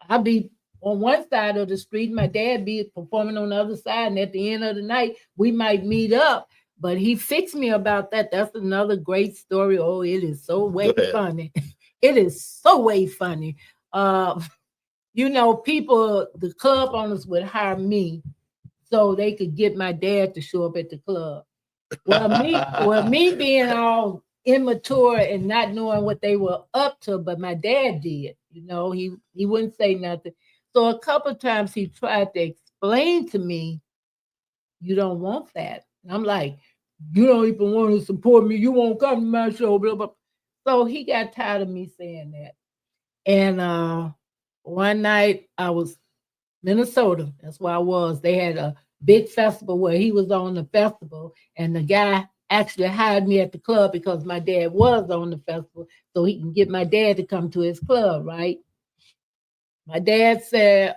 Speaker 2: I'd be on one side of the street, my dad be performing on the other side, and at the end of the night, we might meet up. But he fixed me about that. That's another great story. Oh, it is so way funny. It is so way funny. You know, people, the club owners would hire me so they could get my dad to show up at the club. Well, me being all immature and not knowing what they were up to, but my dad did. You know, he wouldn't say nothing. So a couple of times he tried to explain to me, you don't want that. And I'm like, you don't even want to support me. You won't come to my show, blah, blah. So he got tired of me saying that. And one night I was Minnesota. That's where I was. They had a big festival where he was on the festival, and the guy actually hired me at the club because my dad was on the festival, so he can get my dad to come to his club, right? My dad said,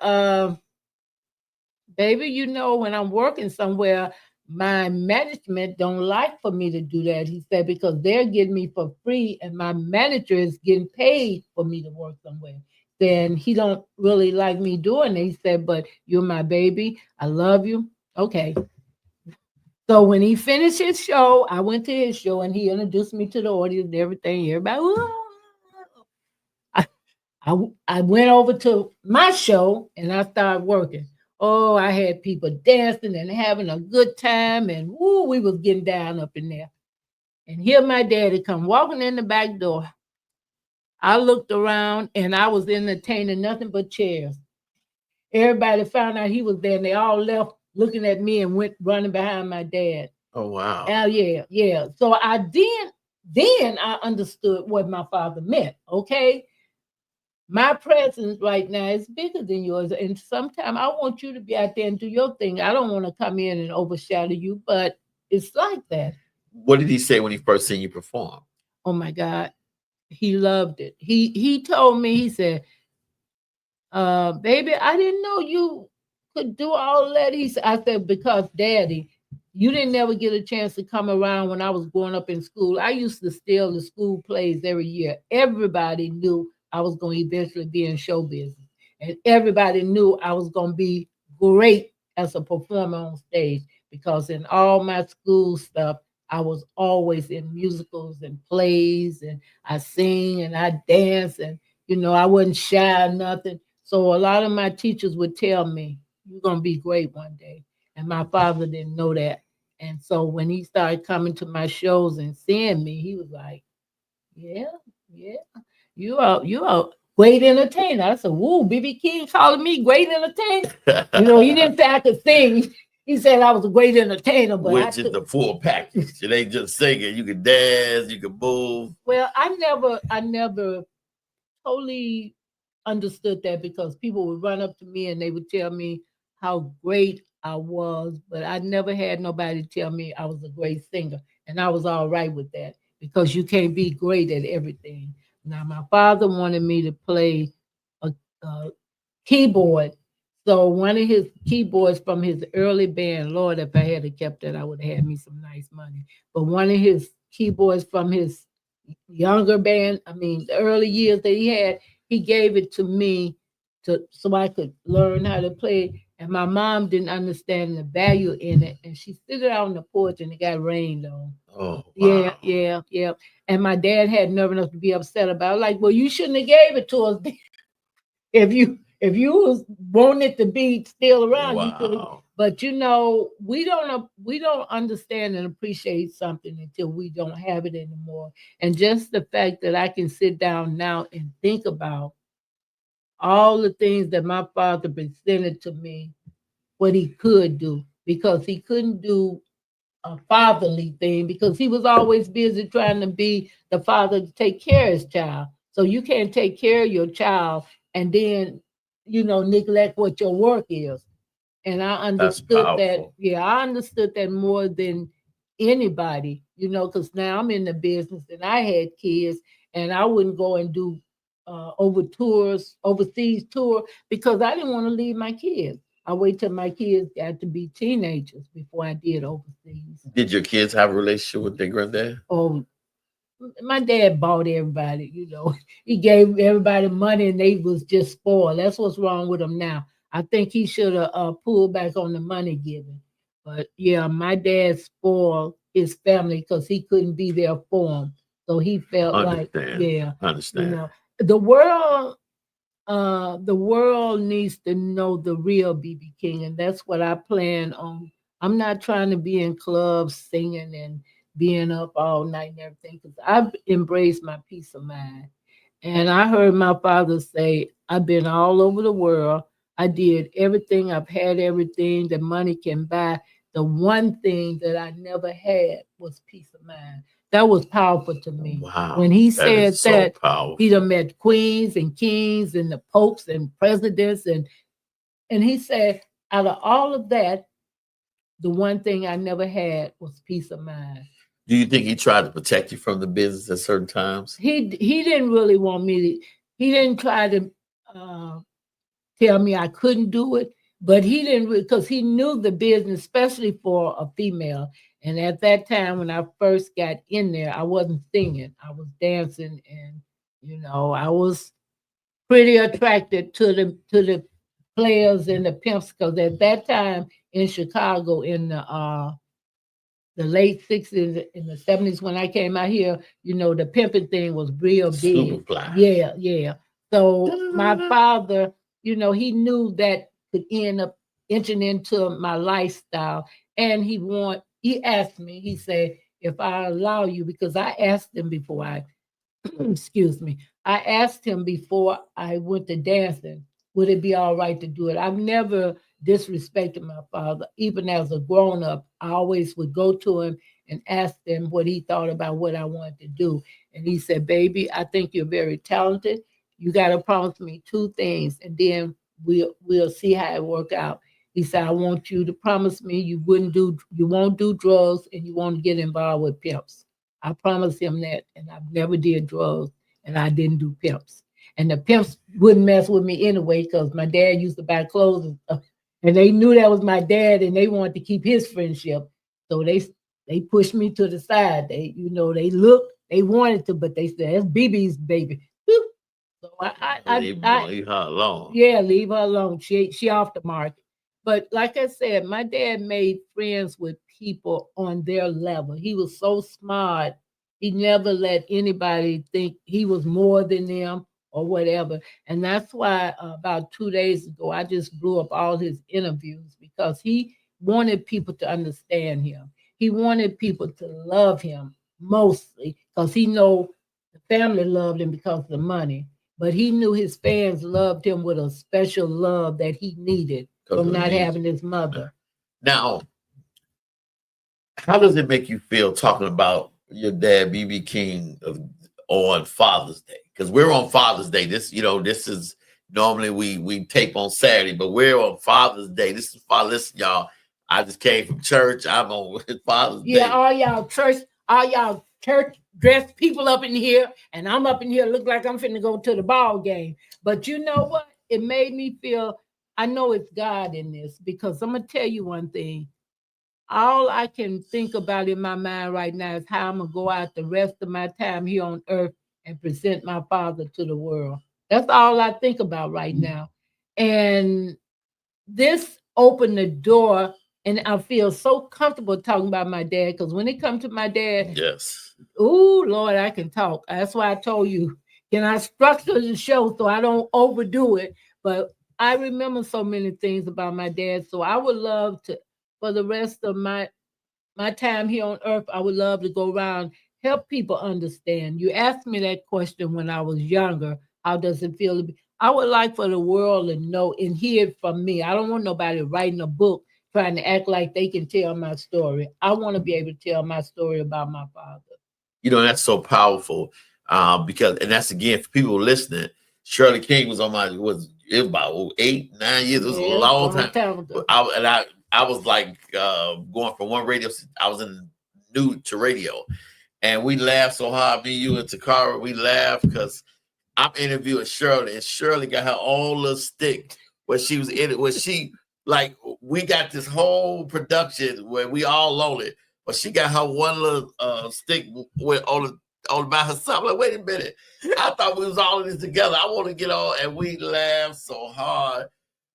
Speaker 2: baby, you know, when I'm working somewhere, my management don't like for me to do that. He said, because they're getting me for free and my manager is getting paid for me to work somewhere. Then he don't really like me doing it. He said, but you're my baby. I love you. Okay. So when he finished his show, I went to his show and he introduced me to the audience and everything. Everybody, I went over to my show and I started working. Oh, I had people dancing and having a good time, and woo, we was getting down up in there. And here my daddy come walking in the back door. I looked around and I was entertaining nothing but chairs. Everybody found out he was there and they all left looking at me and went running behind my dad.
Speaker 1: Oh, wow.
Speaker 2: Oh, yeah. So I then then I understood what my father meant. Okay, my presence right now is bigger than yours, and sometimes I want you to be out there and do your thing. I don't want to come in and overshadow you, but it's like that.
Speaker 1: What did he say when he first seen you perform?
Speaker 2: Oh my God, he loved it. He told me, he said, baby, I didn't know you could do all that. I said, because daddy, you didn't never get a chance to come around when I was growing up in school. I used to steal the school plays every year. Everybody knew I was going to eventually be in show business. And everybody knew I was going to be great as a performer on stage because in all my school stuff, I was always in musicals and plays, and I sing and I dance, and I wasn't shy or nothing. So a lot of my teachers would tell me, "You're gonna be great one day," and my father didn't know that. And so when he started coming to my shows and seeing me, he was like, "Yeah, yeah, you are great entertainer." I said, "Woo, BB King calling me great entertainer." He didn't say I could sing. He said I was a great entertainer, but
Speaker 1: which is the full package. It ain't just singing. You can dance, you can move.
Speaker 2: Well, I never totally understood that because people would run up to me and they would tell me how great I was, but I never had nobody tell me I was a great singer. And I was all right with that because you can't be great at everything. Now, my father wanted me to play a keyboard. So one of his keyboards from his early band, Lord, if I had kept that, I would have had me some nice money. But one of his keyboards from his younger band, I mean, the early years that he had, he gave it to me so I could learn how to play. And my mom didn't understand the value in it, and she stood it out on the porch, and it got rained on.
Speaker 1: Oh,
Speaker 2: Yeah,
Speaker 1: wow.
Speaker 2: yeah. And my dad had nerve enough to be upset about it. Like, well, you shouldn't have gave it to us. If you was wanting it to be still around, you could have.
Speaker 1: Wow.
Speaker 2: But we don't understand and appreciate something until we don't have it anymore. And just the fact that I can sit down now and think about all the things that my father presented to me, what he could do, because he couldn't do a fatherly thing because he was always busy trying to be the father to take care of his child. So you can't take care of your child and then, neglect what your work is. And I
Speaker 1: That's
Speaker 2: understood that.
Speaker 1: powerful.
Speaker 2: Yeah, I understood that more than anybody, because now I'm in the business and I had kids and I wouldn't go and do overseas tour because I didn't want to leave my kids. I wait till my kids got to be teenagers before I did overseas.
Speaker 1: Did your kids have a relationship with their granddad?
Speaker 2: Oh, my dad bought everybody, he gave everybody money and they was just spoiled. That's what's wrong with him now. I think he should have pulled back on the money giving. But yeah, my dad spoiled his family because he couldn't be there for them. So he felt like,
Speaker 1: Understand.
Speaker 2: yeah, you
Speaker 1: Understand.
Speaker 2: know, the world the world needs to know the real BB King, and that's what I plan on. I'm not trying to be in clubs singing and being up all night and everything because I've embraced my peace of mind. And I heard my father say, I've been all over the world. I did everything. I've had everything that money can buy. The one thing that I never had was peace of mind. That was powerful to me. When
Speaker 1: Wow.
Speaker 2: he
Speaker 1: That is
Speaker 2: said
Speaker 1: so
Speaker 2: that, he
Speaker 1: powerful.
Speaker 2: done met queens and kings and the popes and presidents. And he said, out of all of that, the one thing I never had was peace of mind.
Speaker 1: Do you think he tried to protect you from the business at certain times?
Speaker 2: He didn't really want me to, he didn't try to uh, tell me I couldn't do it, but he didn't because he knew the business, especially for a female. And at that time, when I first got in there, I wasn't singing; I was dancing, and I was pretty attracted to the players and the pimps because at that time in Chicago in the late 60s in the 70s when I came out here, the pimping thing was real big.
Speaker 1: Superfly.
Speaker 2: Yeah, yeah. So my father, he knew that could end up entering into my lifestyle. And he asked me, he said, if I allow you, because I asked him before I excuse me, I asked him before I went to dancing. would it be all right to do it? I've never disrespected my father. Even as a grown up, I always would go to him and ask him what he thought about what I wanted to do. And he said, baby, I think you're very talented. You got to promise me 2 things, and then we'll see how it work out. He said, I want you to promise me you won't do drugs and you won't get involved with pimps. I promised him that, and I never did drugs and I didn't do pimps. And the pimps wouldn't mess with me anyway because my dad used to buy clothes and stuff. And they knew that was my dad and they wanted to keep his friendship. So they pushed me to the side. They looked, they wanted to, but they said, that's BB's baby. So
Speaker 1: leave her alone.
Speaker 2: Yeah, leave her alone. She off the market. But like I said, my dad made friends with people on their level. He was so smart. He never let anybody think he was more than them or whatever. And that's why about 2 days ago, I just blew up all his interviews because he wanted people to understand him. He wanted people to love him mostly because he know the family loved him because of the money. But he knew his fans loved him with a special love that he needed from not having his mother.
Speaker 1: Now, how does it make you feel talking about your dad, BB King, on Father's Day? Because we're on Father's Day. This is normally we tape on Saturday, but we're on Father's Day. This is listen, y'all. I just came from church. I'm on Father's Day.
Speaker 2: Yeah, all y'all church dressed people up in here, and I'm up in here look like I'm finna go to the ball game. But you know what? It made me feel, I know it's God in this, because I'm gonna tell you one thing. All I can think about in my mind right now is how I'm gonna go out the rest of my time here on earth and present my father to the world. That's all I think about right now. And this opened the door, and I feel so comfortable talking about my dad, because when it comes to my dad,
Speaker 1: yes,
Speaker 2: oh Lord, I can talk. That's why I told you, can I structure the show so I don't overdo it? But I remember so many things about my dad. So I would love to, for the rest of my time here on earth, I would love to go around, help people understand. You asked me that question when I was younger. How does it feel to be? I would like for the world to know and hear it from me. I don't want nobody writing a book trying to act like they can tell my story. I want to be able to tell my story about my father.
Speaker 1: That's so powerful because, and that's again for people listening. Shirley King was on was about 8, 9 years. It was a long time ago. I was like going from one radio. I was in new to radio, and we laughed so hard. Me, you, and Takara, we laughed because I'm interviewing Shirley, and Shirley got her own little stick where she was in it. Where she like we got this whole production where we all on it, but she got her one little stick with all by herself. I'm like, wait a minute, I thought we was all in this together. I want to get on, and we laughed so hard.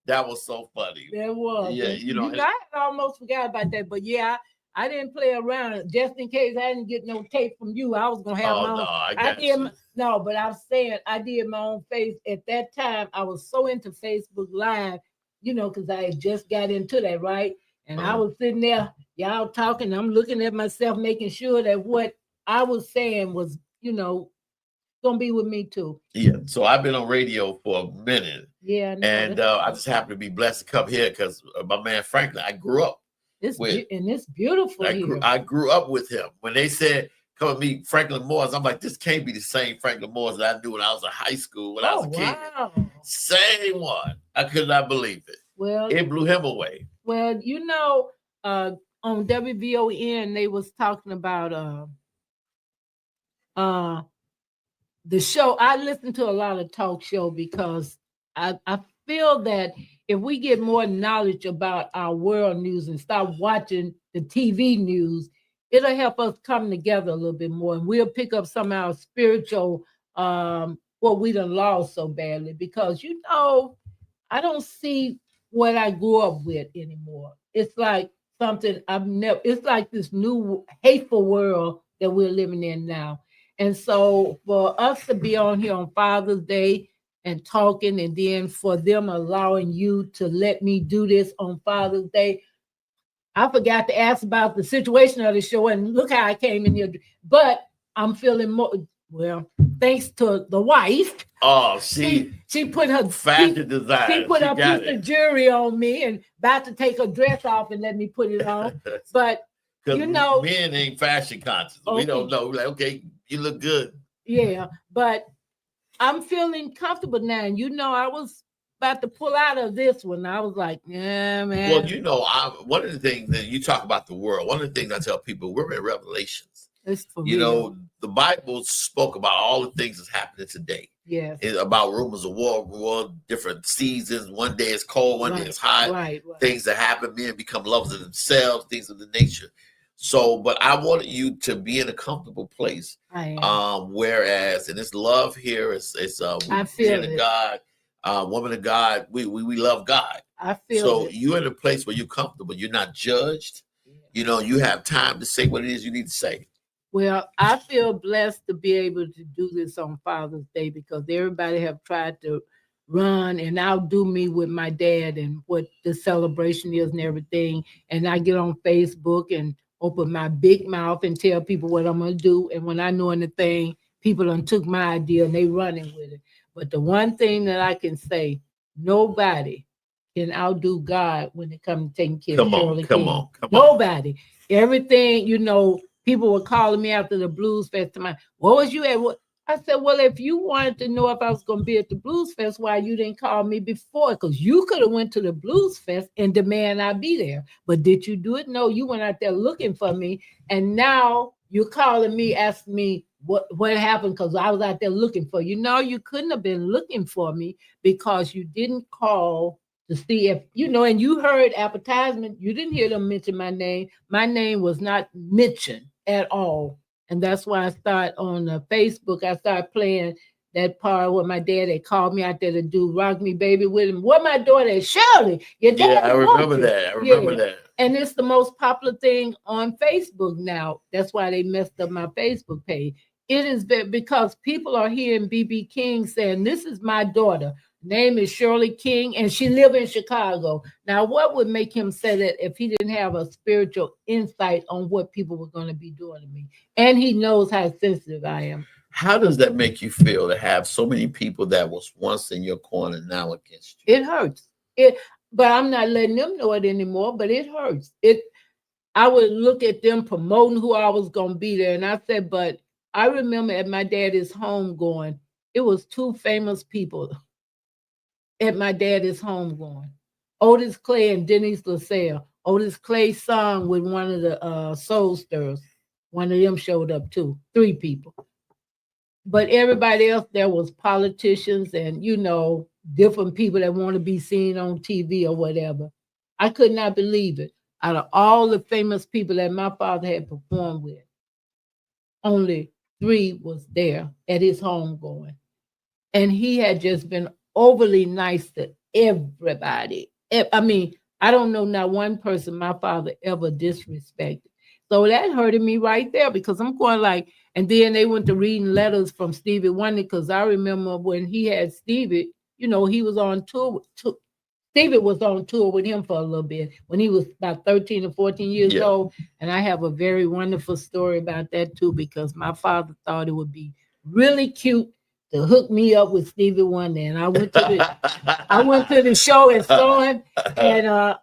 Speaker 1: That was so funny.
Speaker 2: That was.
Speaker 1: Yeah,
Speaker 2: I had almost forgot about that, but yeah, I didn't play around just in case I didn't get no tape from you. I was gonna have my own. No, but I'm saying I did my own face at that time. I was so into Facebook Live, because I had just got into that, right? And I was sitting there, y'all talking. I'm looking at myself, making sure that what I was saying was, gonna be with me too.
Speaker 1: Yeah. So I've been on radio for a minute.
Speaker 2: Yeah.
Speaker 1: And I just happen to be blessed to come here because my man Franklin, I grew up with.
Speaker 2: And it's beautiful
Speaker 1: I grew up with him. When they said, come and meet Franklin Morris, I'm like, this can't be the same Franklin Morris that I knew when I was in high school, when I was a kid. Same one. I could not believe it.
Speaker 2: Well,
Speaker 1: it blew him away.
Speaker 2: Well, on WVON, they was talking about the show. I listen to a lot of talk show because I feel that if we get more knowledge about our world news and stop watching the TV news, it'll help us come together a little bit more, and we'll pick up some of our spiritual what we done lost so badly. Because I don't see what I grew up with anymore. It's like something it's like this new hateful world that we're living in now. And so for us to be on here on Father's Day and talking, and then for them allowing you to let me do this on Father's Day, I forgot to ask about the situation of the show, and look how I came in here. But I'm feeling Well, thanks to the wife.
Speaker 1: Oh,
Speaker 2: she put her
Speaker 1: fashion design.
Speaker 2: She put a piece of jewelry on me and about to take her dress off and let me put it on. But you know,
Speaker 1: men ain't fashion conscious. Okay. We don't know. Like, okay, you look good.
Speaker 2: Yeah, but I'm feeling comfortable now. And you know, I was about to pull out of this one. I was like, yeah, man.
Speaker 1: Well, you know, one of the things that you talk about the world, one of the things I tell people, we're in Revelations. You know, the Bible spoke about all the things that's happening today.
Speaker 2: Yes.
Speaker 1: It's about rumors of war, different seasons. One day it's cold, one day it's hot.
Speaker 2: Right.
Speaker 1: Things that happen, men become lovers of themselves, things of the nature. So, but I wanted you to be in a comfortable place. Whereas, and it's love here, it's
Speaker 2: I feel
Speaker 1: it. God, woman of God, we love God.
Speaker 2: I feel
Speaker 1: so. You're in a place where you're comfortable. You're not judged. You know, you have time to say what it is you need to say.
Speaker 2: Well, I feel blessed to be able to do this on Father's Day because everybody have tried to run and outdo me with my dad and what the celebration is and everything. And I get on Facebook and open my big mouth and tell people what I'm going to do. And when I know anything, people done took my idea and they running with it. But the one thing that I can say, nobody can outdo God when it comes to taking care of Shirley King.
Speaker 1: Come on.
Speaker 2: Nobody. Everything, you know, people were calling me after the Blues Fest. What was you at? I said, well, if you wanted to know if I was going to be at the Blues Fest, why you didn't call me before? Because you could have went to the Blues Fest and demand I be there. But did you do it? No, you went out there looking for me. And now you're calling me, asking me what happened because I was out there looking for you. No, you couldn't have been looking for me because you didn't call to see if, you know, and you heard advertisement. You didn't hear them mention my name. My name was not mentioned at all. And that's why I started on Facebook. I started playing that part where my dad had called me out there to do Rock Me Baby with him. What my daughter, Shirley.
Speaker 1: Your dad I remember that. I remember that.
Speaker 2: And it's the most popular thing on Facebook now. That's why they messed up my Facebook page. It is because people are hearing BB King saying, this is my daughter. Name is Shirley King, and she live in Chicago. Now, what would make him say that if he didn't have a spiritual insight on what people were going to be doing to me? And he knows how sensitive I am.
Speaker 1: How does that make you feel to have so many people that was once in your corner now against
Speaker 2: you? It hurts. But I'm not letting them know it anymore, but it hurts. I would look at them promoting who I was going to be there, and I said, but I remember at my daddy's home going, it was two famous people at my daddy's home going. Otis Clay and Denise LaSalle. Otis Clay sung with one of the Soul Stirrers. One of them showed up too. 3 people. But everybody else there was politicians and, you know, different people that want to be seen on TV or whatever. I could not believe it. Out of all the famous people that my father had performed with, only 3 was there at his home going. And he had just been overly nice to everybody. I mean, I don't know not one person my father ever disrespected. So that hurted me right there because I'm going like, and then they went to reading letters from Stevie Wonder because I remember when he had Stevie, you know, he was on tour. Stevie was on tour with him for a little bit when he was about 13 or 14 years old. And I have a very wonderful story about that too because my father thought it would be really cute to hook me up with Stevie Wonder, and I went to the show and saw him, and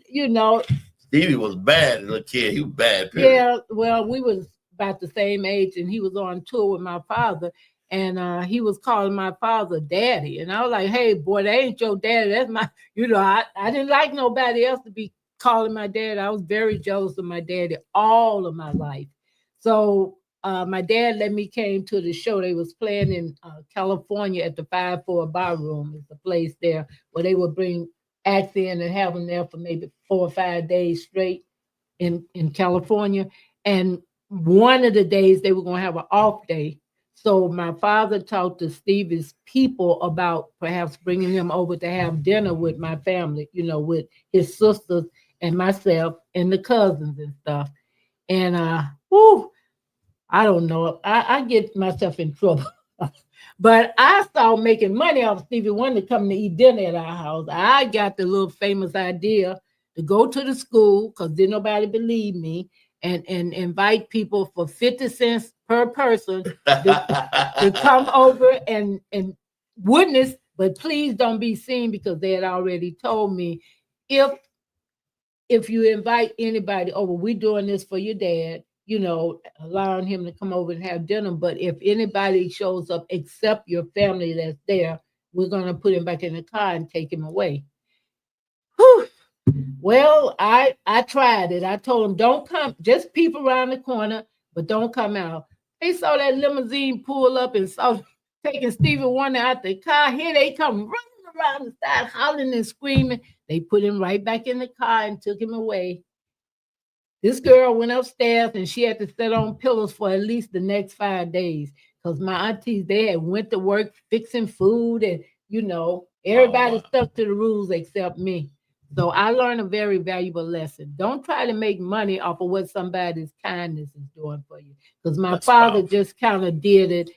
Speaker 2: you know,
Speaker 1: Stevie was bad as a kid. He was bad. Period.
Speaker 2: Yeah, well, we was about the same age, and he was on tour with my father, and he was calling my father daddy, and I was like, "Hey, boy, that ain't your daddy. That's my." You know, I didn't like nobody else to be calling my dad. I was very jealous of my daddy all of my life, so. My dad let me came to the show. They was playing in California at the 5-4 Bar Room. It's a place there where they would bring acts in and have them there for maybe 4 or 5 days straight in California. And one of the days they were going to have an off day. So my father talked to Stevie's people about perhaps bringing him over to have dinner with my family, you know, with his sisters and myself and the cousins and stuff. And I don't know. I get myself in trouble. But I started making money off Stevie Wonder coming to eat dinner at our house. I got the little famous idea to go to the school because didn't nobody believe me and invite people for 50 cents per person to come over and witness, but please don't be seen, because they had already told me if you invite anybody over, we're doing this for your dad, allowing him to come over and have dinner. But if anybody shows up except your family that's there, we're going to put him back in the car and take him away. Whew. Well, I tried it. I told them, don't come, just peep around the corner, but don't come out. They saw that limousine pull up and saw taking Stevie Wonder out the car. Here they come running around and start hollering and screaming. They put him right back in the car and took him away. This girl went upstairs and she had to sit on pillows for at least the next 5 days, because my aunties, they had went to work fixing food, and everybody stuck to the rules except me. So I learned a very valuable lesson. Don't try to make money off of what somebody's kindness is doing for you. Because my father just kind of did it.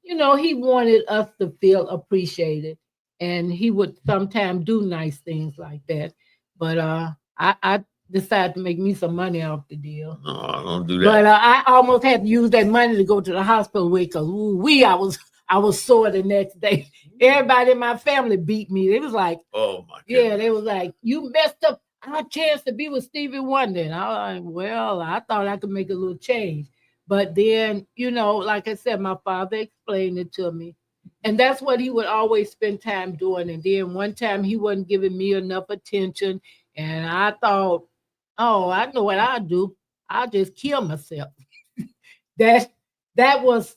Speaker 2: He wanted us to feel appreciated. And he would sometimes do nice things like that. But I decided to make me some money off the deal.
Speaker 1: No, don't do that.
Speaker 2: But I almost had to use that money to go to the hospital with, because I was sore the next day. Everybody in my family beat me. They was like,
Speaker 1: oh my God.
Speaker 2: Yeah, they was like, you messed up our chance to be with Stevie Wonder. And I was like, well, I thought I could make a little change. But then, like I said, my father explained it to me. And that's what he would always spend time doing. And then one time he wasn't giving me enough attention. And I thought, oh, I know what I'll do. I'll just kill myself. That was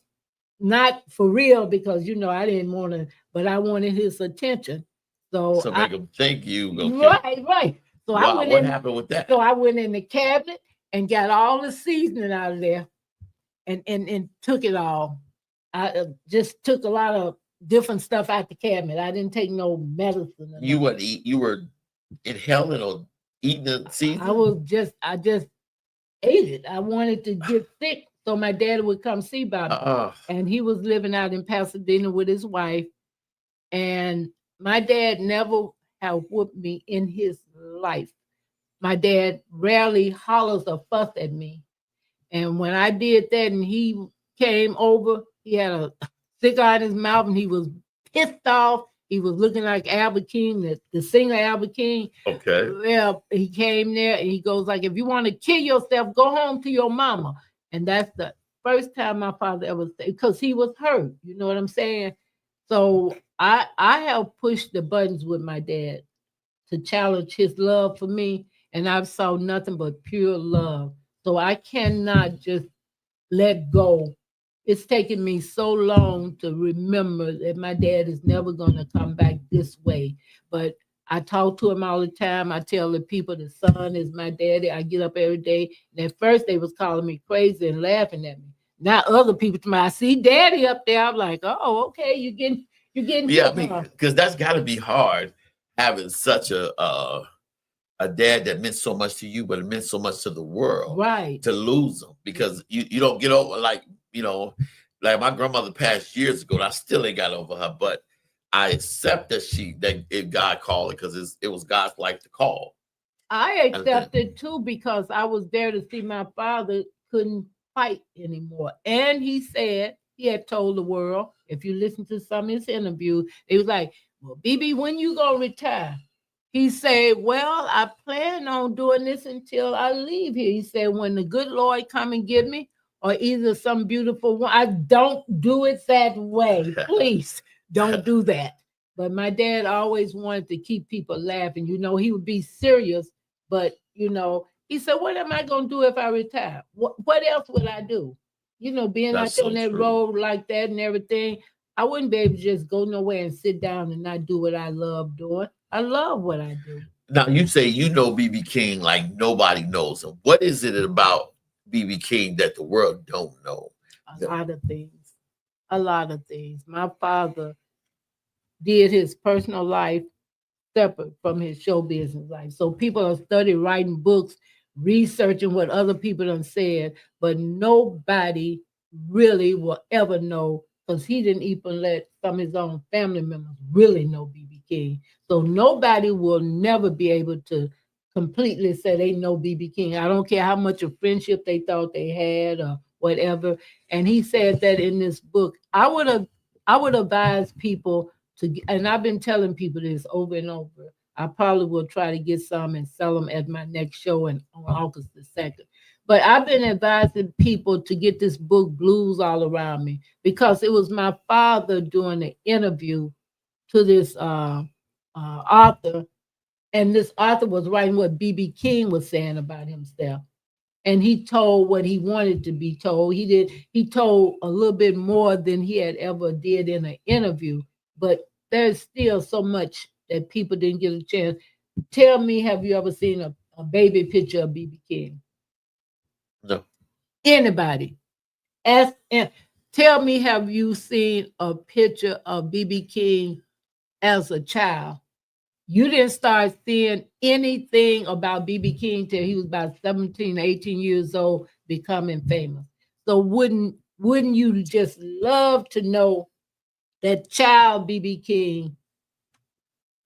Speaker 2: not for real, because I didn't want to, but I wanted his attention. So
Speaker 1: make him think you go.
Speaker 2: Right. So
Speaker 1: wow, what happened with that?
Speaker 2: So I went in the cabinet and got all the seasoning out of there, and took it all. I just took a lot of different stuff out the cabinet. I didn't take no medicine.
Speaker 1: You would eat. You were inhaling or eating the seasoning.
Speaker 2: I just ate it. I wanted to get sick, so my dad would come see about me. And he was living out in Pasadena with his wife. And my dad never had whooped me in his life. My dad rarely hollers or fuss at me. And when I did that and he came over, he had a cigar in his mouth and he was pissed off. He was looking like Albert King, the singer Albert King.
Speaker 1: Okay.
Speaker 2: Well, he came there and he goes like, if you want to kill yourself, go home to your mama. And that's the first time my father ever said, because he was hurt. You know what I'm saying? So I have pushed the buttons with my dad to challenge his love for me. And I've saw nothing but pure love. So I cannot just let go. It's taken me so long to remember that my dad is never going to come back this way. But I talk to him all the time. I tell the people the son is my daddy. I get up every day. And at first they was calling me crazy and laughing at me. Now other people to me, I see daddy up there. I'm like, oh, okay, you're getting.
Speaker 1: Yeah, because that's got to be hard, having such a dad that meant so much to you, but it meant so much to the world.
Speaker 2: Right.
Speaker 1: To lose them, because you don't get over, like my grandmother passed years ago. And I still ain't got over her, but I accept that God called it, because it was God's life to call.
Speaker 2: I accept it too, because I was there to see my father couldn't fight anymore. And he said, he had told the world, if you listen to some of his interviews, they was like, well, BB, when you gonna retire? He said, well, I plan on doing this until I leave here. He said, when the good Lord come and get me, or either some beautiful one, I don't do it that way. Please don't do that. But my dad always wanted to keep people laughing. He would be serious, but he said, what am I going to do if I retire? What else would I do? Being
Speaker 1: That's
Speaker 2: out on that road like that and everything, I wouldn't be able to just go nowhere and sit down and not do what I love doing. I love what I do.
Speaker 1: Now, you say BB King like nobody knows him. What is it about BB King that the world don't know?
Speaker 2: A lot of things. My father did his personal life separate from his show business life. So people are studying, writing books, researching what other people done said, but nobody really will ever know, because he didn't even let some of his own family members really know BB King. So nobody will never be able to completely say they know BB King. I don't care how much of friendship they thought they had or whatever. And he said that in this book. I would advise people to, and I've been telling people this over and over. I probably will try to get some and sell them at my next show on August the 2nd. But I've been advising people to get this book, Blues All Around Me, because it was my father doing an interview to this author, and this author was writing what B.B. King was saying about himself. And he told what he wanted to be told. He told a little bit more than he had ever did in an interview, but there's still so much that people didn't get a chance. Tell me, have you ever seen a baby picture of B.B. King?
Speaker 1: No.
Speaker 2: Anybody? Tell me, have you seen a picture of B.B. King as a child? You didn't start seeing anything about B.B. King till he was about 17, 18 years old, becoming famous. So wouldn't you just love to know that child B.B. King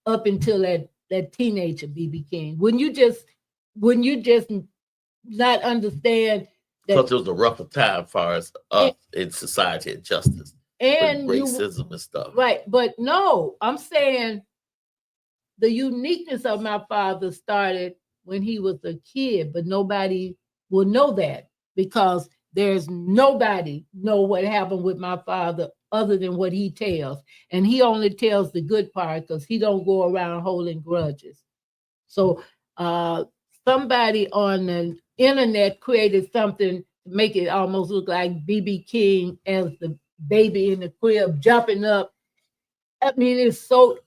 Speaker 2: up until that teenager B.B. King? Wouldn't you just not understand that?
Speaker 1: Because it was a rougher time as far as in society and justice and racism and stuff.
Speaker 2: Right, but no, I'm saying the uniqueness of my father started when he was a kid, but nobody will know that because there's nobody know what happened with my father other than what he tells. And he only tells the good part because he don't go around holding grudges. So somebody on the internet created something to make it almost look like B.B. King as the baby in the crib jumping up. I mean, it's so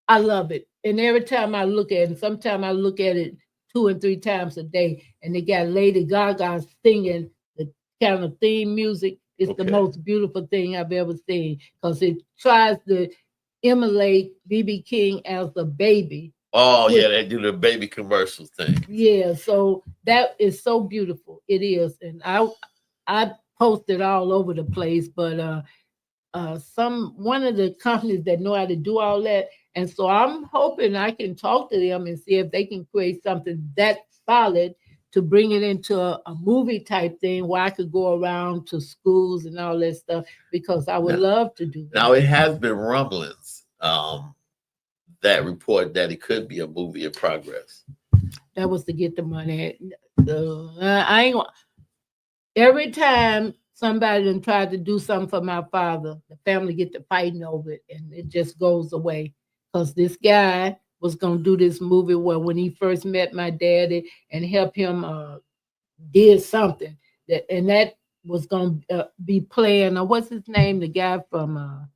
Speaker 2: I love it. And every time I look at it, sometimes I look at it 2 and 3 times a day, and they got Lady Gaga singing the kind of theme music. It's the most beautiful thing I've ever seen because it tries to emulate B.B. King as a baby.
Speaker 1: Oh, yeah, they do the baby commercial thing.
Speaker 2: Yeah, so that is so beautiful. It is. And I posted all over the place, but one of the companies that know how to do all that. And so I'm hoping I can talk to them and see if they can create something that solid to bring it into a movie type thing where I could go around to schools and all that stuff, because I would love to do that.
Speaker 1: Now, it has been rumblings that report that it could be a movie in progress.
Speaker 2: That was to get the money. Every time somebody done tried to do something for my father, the family get to fighting over it, and it just goes away. Because this guy was going to do this movie where when he first met my daddy and help him did something, that was going to be playing, what's his name, the guy from,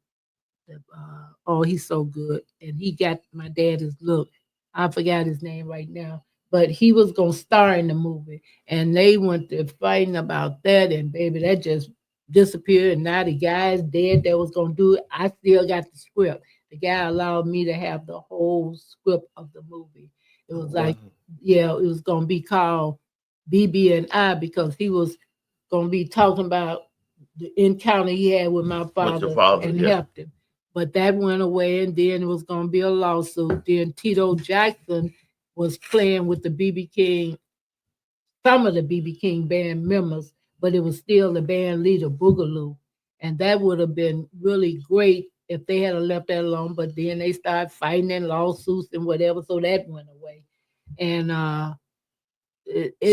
Speaker 2: he's so good. And he got my daddy's look. I forgot his name right now. But he was going to star in the movie. And they went to fighting about that. And baby, that just disappeared. And now the guy's dead that was going to do it. I still got the script. The guy allowed me to have the whole script of the movie. It was it was going to be called BB and I, because he was going to be talking about the encounter he had with my father and helped him. But that went away, and then it was going to be a lawsuit. Then Tito Jackson was playing with the BB King, some of the BB King band members, but it was still the band leader, Boogaloo. And that would have been really great if they had left that alone, but then they started fighting in lawsuits and whatever, so that went away. And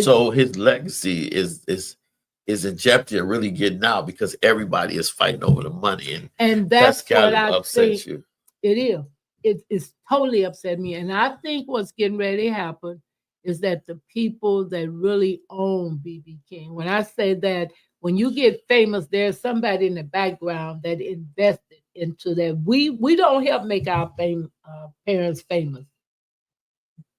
Speaker 1: so his legacy is in jeopardy of really getting out because everybody is fighting over the money, and that's what I upsets you.
Speaker 2: It is. It's totally upset me, and I think what's getting ready to happen is that the people that really own BB King. When I say that, when you get famous, there's somebody in the background that invested into that. We don't help make our parents famous.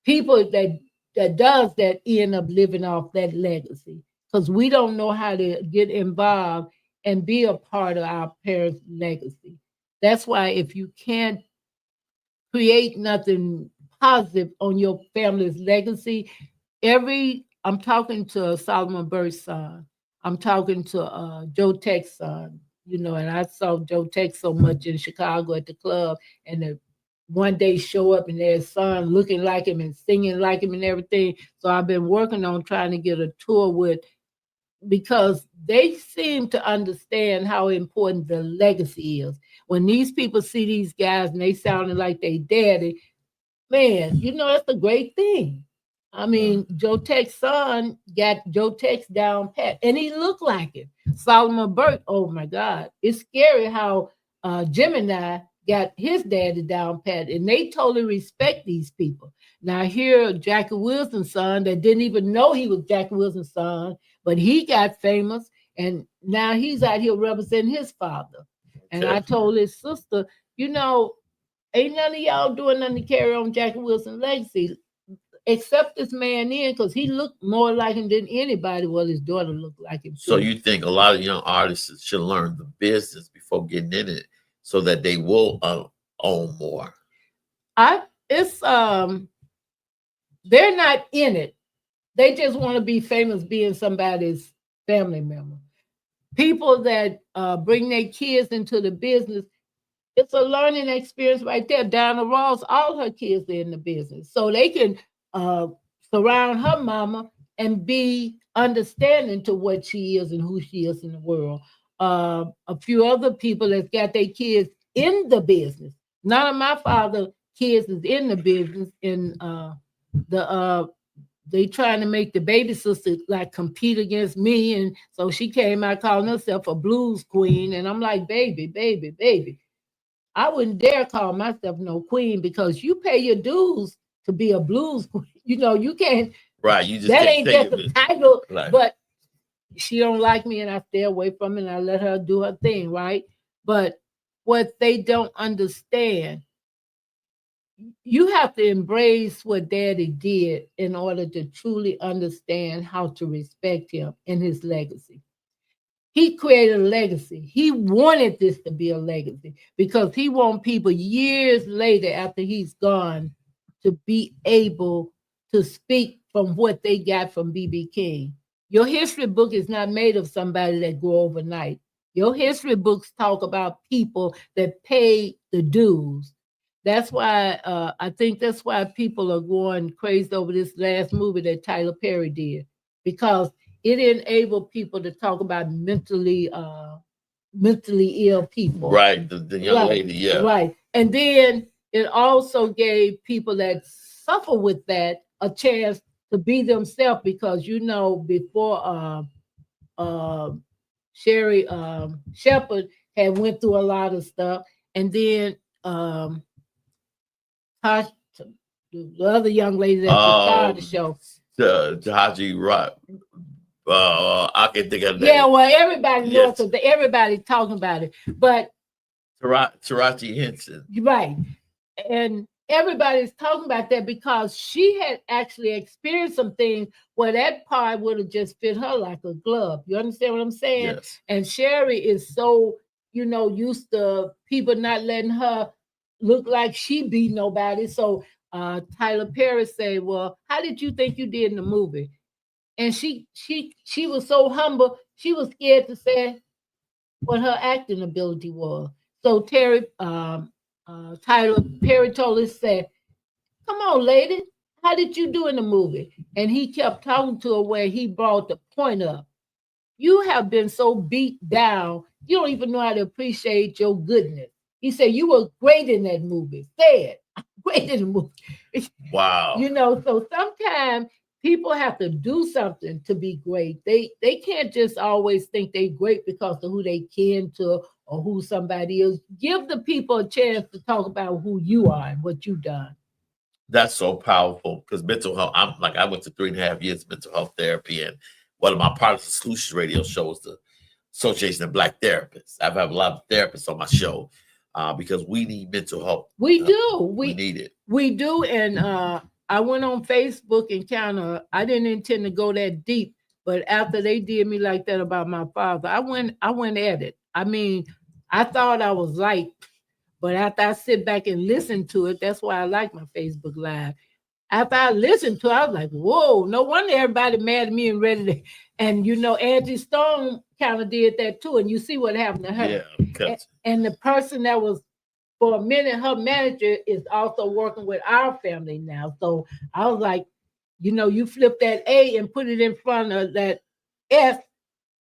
Speaker 2: People that does that end up living off that legacy, because we don't know how to get involved and be a part of our parents' legacy. That's why if you can't create nothing positive on your family's legacy, I'm talking to Solomon Burke's son. I'm talking to Joe Tech's son, and I saw Joe Tech so much in Chicago at the club, and one day show up and their son looking like him and singing like him and everything. So I've been working on trying to get a tour with because they seem to understand how important the legacy is. When these people see these guys and they sounding like they daddy, man, you know, that's a great thing. I mean, Joe Tech's son got Joe Tech's down pat, and he looked like it. Solomon Burke, oh my God, it's scary how Gemini got his daddy down pat, and they totally respect these people. Now here, Jackie Wilson's son that didn't even know he was Jackie Wilson's son, but he got famous, and now he's out here representing his father. And I told his sister, you know, ain't none of y'all doing nothing to carry on Jackie Wilson's legacy. Accept this man in because he looked more like him than anybody. Well, his daughter looked like him.
Speaker 1: So you think a lot of young artists should learn the business before getting in it, so that they will own more?
Speaker 2: They're not in it. They just want to be famous being somebody's family member. People that bring their kids into the business, it's a learning experience right there. Diana Ross, all her kids are in the business. So they can surround her mama and be understanding to what she is and who she is in the world. A few other people that's got their kids in the business. None of my father's kids is in the business. They trying to make the baby sister like compete against me. And so she came out calling herself a blues queen. And I'm like, baby. I wouldn't dare call myself no queen because you pay your dues to be a blues queen. You know, you can't.
Speaker 1: Right. You just
Speaker 2: that ain't just a title.
Speaker 1: Right.
Speaker 2: But she don't like me and I stay away from it and I let her do her thing, right? But what they don't understand, you have to embrace what daddy did in order to truly understand how to respect him and his legacy. He created a legacy. He wanted this to be a legacy because he wants people years later after he's gone to be able to speak from what they got from B.B. King. Your history book is not made of somebody that grew overnight. Your history books talk about people that pay the dues. That's why I think that's why people are going crazy over this last movie that Tyler Perry did, because it enabled people to talk about mentally ill people.
Speaker 1: Right, the young lady, yeah.
Speaker 2: Right. And then it also gave people that suffer with that a chance to be themselves, because, you know, before Sherry Shepherd had went through a lot of stuff, and then the other young lady that started the show,
Speaker 1: Taji Rock. I can think of that.
Speaker 2: Yeah, well, everybody knows it. Everybody's talking about it, but
Speaker 1: Taraji Henson,
Speaker 2: right? And everybody's talking about that because she had actually experienced some things where that part would have just fit her like a glove. You understand what I'm saying?
Speaker 1: Yes.
Speaker 2: And Sherry is so, you know, used to people not letting her look like she be nobody. So Tyler Perry said, well, how did you think you did in the movie? And she was so humble, she was scared to say what her acting ability was. So Tyler Perry told us, said, come on, lady, how did you do in the movie? And he kept talking to her where he brought the point up. You have been so beat down, you don't even know how to appreciate your goodness. He said, you were great in that movie. Say it. I'm great in the movie.
Speaker 1: Wow.
Speaker 2: You know, so sometimes people have to do something to be great. They can't just always think they're great because of who they kin to or who somebody is. Give the people a chance to talk about who you are and what you've done.
Speaker 1: That's so powerful, because mental health, I went to 3.5 years of mental health therapy, and one of my partners of Solutions Radio shows the Association of Black Therapists. I've had a lot of therapists on my show because we need mental health.
Speaker 2: We do.
Speaker 1: We need it.
Speaker 2: We do. And I went on Facebook and I didn't intend to go that deep, but after they did me like that about my father, I went at it. I mean, I thought I was light, but after I sit back and listen to it, that's why I like my Facebook Live. After I listened to it, I was like, whoa, no wonder everybody mad at me and ready to. And, you know, Angie Stone kind of did that too. And you see what happened to her.
Speaker 1: Yeah.
Speaker 2: And the person that was, for a minute, her manager is also working with our family now. So I was like, you know, you flip that A and put it in front of that S,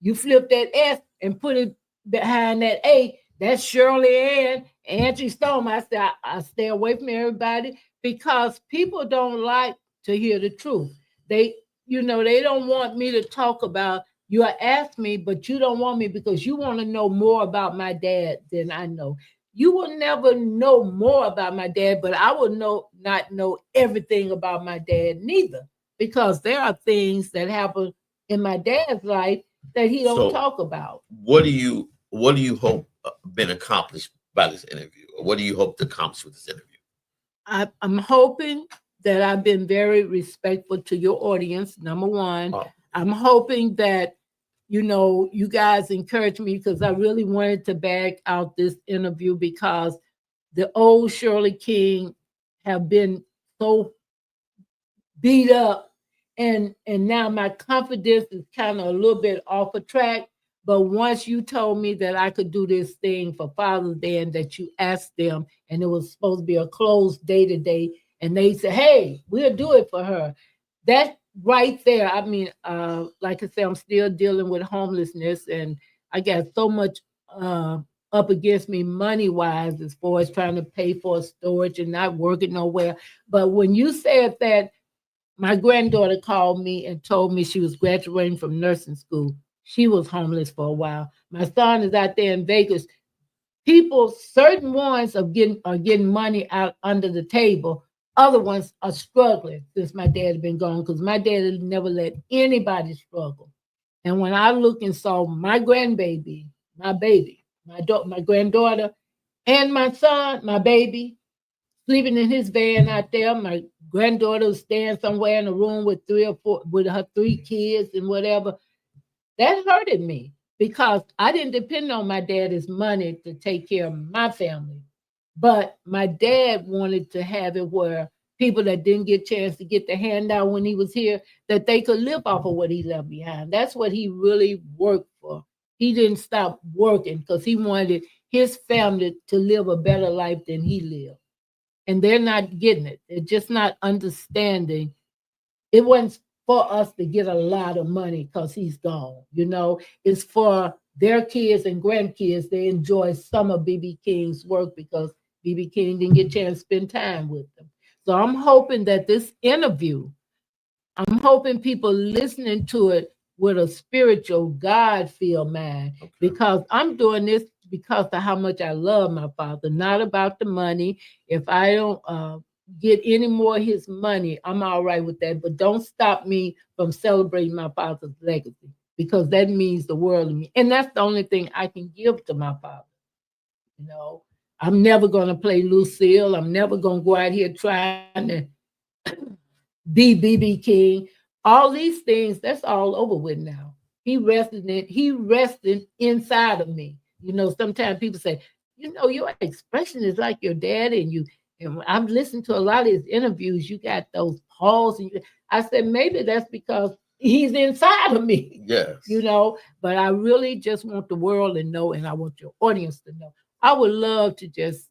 Speaker 2: You flip that S and put it behind that A. That's Shirley Ann, Angie Stone. I said, I stay away from everybody because people don't like to hear the truth. They, they don't want me to talk about, you ask me, but you don't want me because you want to know more about my dad than I know. You will never know more about my dad, but I will not know everything about my dad neither, because there are things that happen in my dad's life that he don't talk about.
Speaker 1: What do you hope been accomplished by this interview? Or what do you hope to accomplish with this interview?
Speaker 2: I'm hoping that I've been very respectful to your audience, number one. I'm hoping that, you guys encourage me, because I really wanted to bag out this interview because the old Shirley King have been so beat up, and now my confidence is kind of a little bit off a track. But once you told me that I could do this thing for Father's Day and that you asked them, and it was supposed to be a closed day today, and they said, hey, we'll do it for her. That right there, I mean, like I said, I'm still dealing with homelessness, and I got so much up against me money-wise as far as trying to pay for storage and not working nowhere. But when you said that, my granddaughter called me and told me she was graduating from nursing school. She was homeless for a while. My son is out there in Vegas. People, certain ones are getting money out under the table. Other ones are struggling since my dad had been gone, because my dad had never let anybody struggle. And when I look and saw my grandbaby, my baby, my granddaughter, and my son, my baby, sleeping in his van out there, my granddaughter was staying somewhere in a room with 3 or 4, with her 3 kids and whatever, that hurted me, because I didn't depend on my dad's money to take care of my family. But my dad wanted to have it where people that didn't get a chance to get the handout when he was here, that they could live off of what he left behind. That's what he really worked for. He didn't stop working because he wanted his family to live a better life than he lived. And they're not getting it. They're just not understanding. It wasn't for us to get a lot of money because he's gone. It's for their kids and grandkids. They enjoy some of B.B. King's work because B.B. King didn't get a chance to spend time with them. So I'm hoping that this interview, I'm hoping people listening to it with a spiritual, God-filled mind, because I'm doing this because of how much I love my father, not about the money. If I don't get any more of his money, I'm all right with that. But don't stop me from celebrating my father's legacy, because that means the world to me. And that's the only thing I can give to my father. I'm never going to play Lucille. I'm never going to go out here trying to be B.B. King. All these things, that's all over with now. He rested inside of me. Sometimes people say, your expression is like your dad, and I've listened to a lot of his interviews. You got those pause, and I said, maybe that's because he's inside of me.
Speaker 1: Yes.
Speaker 2: But I really just want the world to know, and I want your audience to know. I would love to just,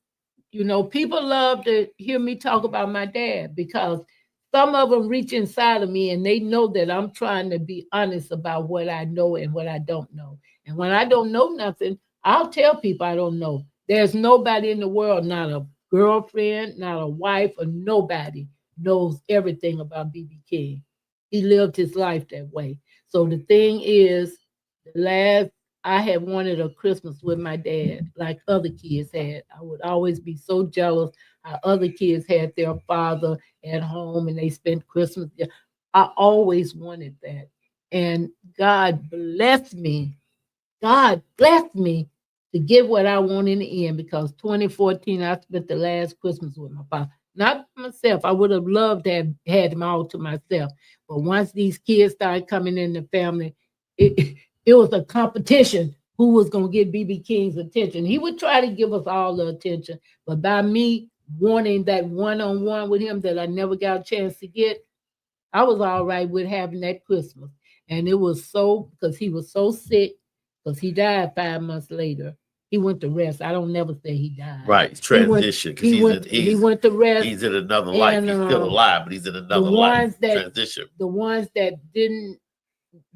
Speaker 2: people love to hear me talk about my dad, because some of them reach inside of me and they know that I'm trying to be honest about what I know and what I don't know. And when I don't know nothing, I'll tell people I don't know. There's nobody in the world, not a girlfriend, not a wife, or nobody knows everything about B.B. King. He lived his life that way. So the thing is, I had wanted a Christmas with my dad like other kids had. I would always be so jealous how other kids had their father at home and they spent Christmas there. I always wanted that. And God blessed me. God blessed me to get what I want in the end, because 2014, I spent the last Christmas with my father. Not myself. I would have loved to have had them all to myself. But once these kids started coming in the family, it was a competition who was going to get B.B. King's attention. He would try to give us all the attention, but by me wanting that one-on-one with him that I never got a chance to get, I was all right with having that Christmas. And it was because he was so sick, because he died 5 months later. He went to rest. I don't never say he died.
Speaker 1: Right, transition.
Speaker 2: He went to rest.
Speaker 1: He's in another life. He's still alive, but he's in another life transition.
Speaker 2: The ones that didn't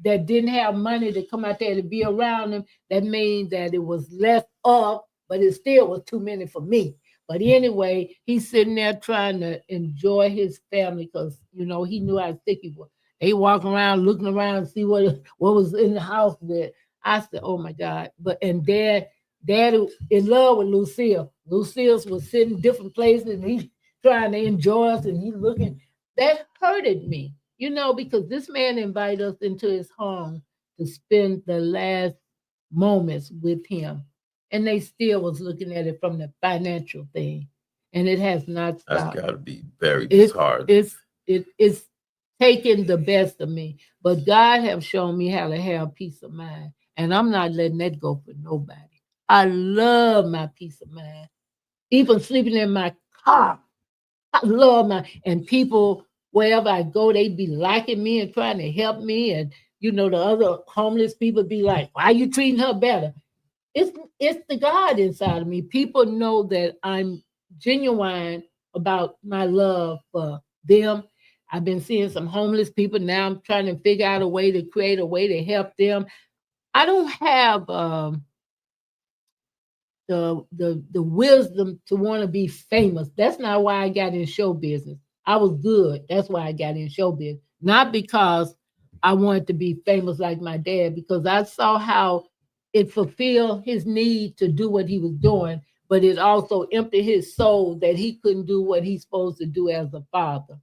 Speaker 2: that didn't have money to come out there to be around him, that means that it was less up, but it still was too many for me. But anyway, he's sitting there trying to enjoy his family because he knew how sick he was. They walking around looking around see what was in the house there. I said, "Oh my God!" And Dad in love with Lucille. Lucille was sitting different places and he trying to enjoy us and he looking. That hurted me, because this man invited us into his home to spend the last moments with him. And they still was looking at it from the financial thing. And it has not stopped.
Speaker 1: That's got to be very disheartening.
Speaker 2: It's taking the best of me. But God have shown me how to have peace of mind. And I'm not letting that go for nobody. I love my peace of mind. Even sleeping in my car. I love and people, wherever I go, they be liking me and trying to help me. And, the other homeless people be like, why are you treating her better? It's the God inside of me. People know that I'm genuine about my love for them. I've been seeing some homeless people. Now I'm trying to figure out a way to create a way to help them. I don't have the wisdom to want to be famous. That's not why I got in show business. I was good. That's why I got in show business. Not because I wanted to be famous like my dad, because I saw how it fulfilled his need to do what he was doing, but it also emptied his soul that he couldn't do what he's supposed to do as a father.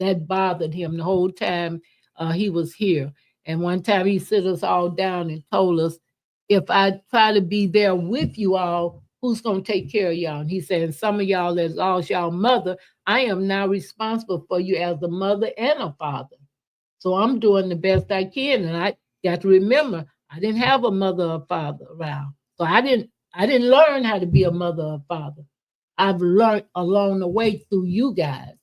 Speaker 2: That bothered him the whole time he was here. And one time he sit us all down and told us, if I try to be there with you all, who's going to take care of y'all? And he said, some of y'all that lost y'all mother, I am now responsible for you as a mother and a father. So I'm doing the best I can. And I got to remember, I didn't have a mother or father around. So I didn't learn how to be a mother or father. I've learned along the way through you guys.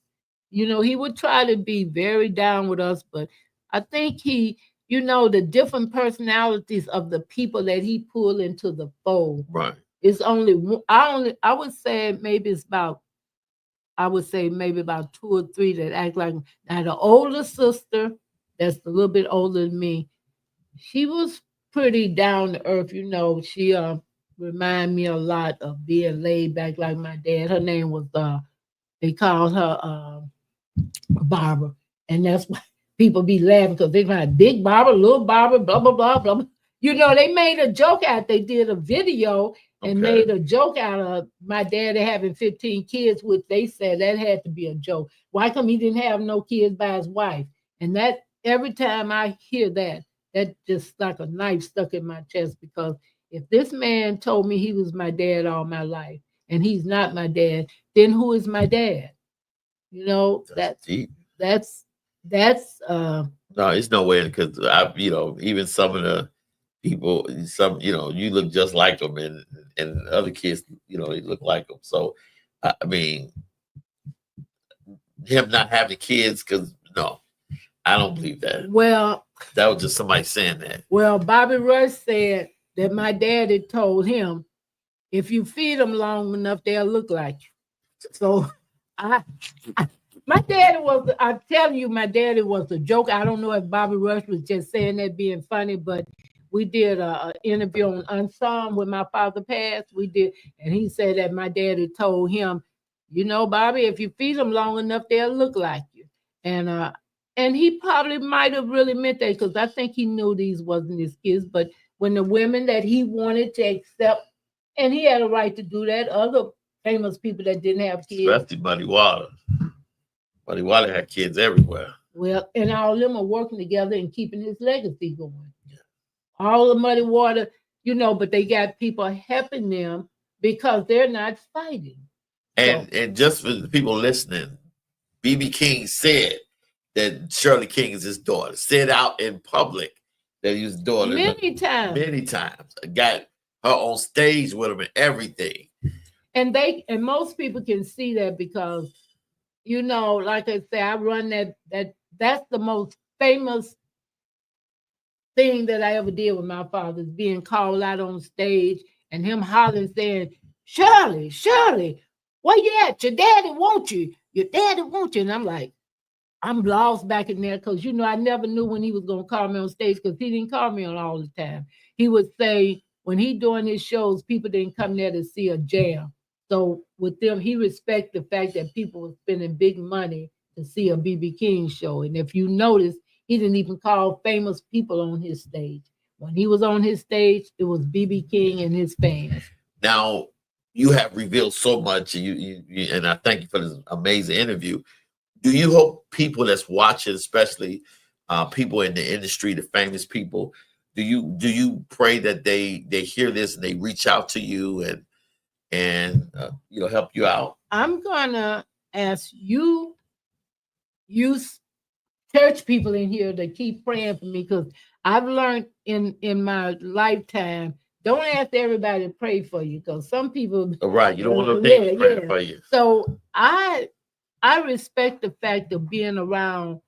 Speaker 2: He would try to be very down with us, but I think he, the different personalities of the people that he pulled into the fold.
Speaker 1: Right.
Speaker 2: It's I would say maybe about 2 or 3 that act like. Now the older sister, that's a little bit older than me, she was pretty down to earth. She remind me a lot of being laid back like my dad. Her name was they called her Barbara, and that's why people be laughing because they find big Barbara, little Barbara, blah blah blah blah. They made a joke out. They did a video and made a joke out of my daddy having 15 kids, which they said that had to be a joke. Why come he didn't have no kids by his wife? And that every time I hear that just like a knife stuck in my chest, because if this man told me he was my dad all my life and he's not my dad, then who is my dad?
Speaker 1: That's deep.
Speaker 2: That's
Speaker 1: no, it's no way, because even some of the people, you look just like them, and other kids, they look like them. So, I mean, him not having kids, because no, I don't believe that.
Speaker 2: Well,
Speaker 1: that was just somebody saying that.
Speaker 2: Well, Bobby Rush said that my daddy told him, if you feed them long enough, they'll look like you. So my daddy I'm telling you, my daddy was a joke. I don't know if Bobby Rush was just saying that being funny, but we did an interview on Unsung when my father passed. We did, and he said that my daddy told him, Bobby, if you feed them long enough, they'll look like you. And he probably might have really meant that, because I think he knew these wasn't his kids. But when the women that he wanted to accept, and he had a right to do that, other famous people that didn't have kids.
Speaker 1: Especially Muddy Water. Muddy Water had kids everywhere.
Speaker 2: Well, and all of them are working together and keeping his legacy going. Yeah. All the Muddy Water, but they got people helping them because they're not fighting.
Speaker 1: And just for the people listening, B.B. King said that Shirley King is his daughter. Said out in public that he was his daughter.
Speaker 2: Many times.
Speaker 1: Got her on stage with him and everything.
Speaker 2: And most people can see that because, like I say, I run that's the most famous thing that I ever did with my father, being called out on stage and him hollering saying, Shirley, where you at? Your daddy wants you. Your daddy wants you. And I'm like, I'm lost back in there because I never knew when he was gonna call me on stage because he didn't call me on all the time. He would say when he doing his shows, people didn't come there to see a jam. So with them, he respect the fact that people were spending big money to see a BB King show. And if you notice, he didn't even call famous people on his stage. When he was on his stage, it was BB King and his fans.
Speaker 1: Now, you have revealed so much, and I thank you for this amazing interview. Do you hope people that's watching, especially people in the industry, the famous people, do you pray that they hear this and they reach out to you and help you out?
Speaker 2: I'm gonna ask you church people in here to keep praying for me because I've learned in my lifetime. Don't ask everybody to pray for you because some people.
Speaker 1: Right, you don't want to think praying for you.
Speaker 2: So I respect the fact of being around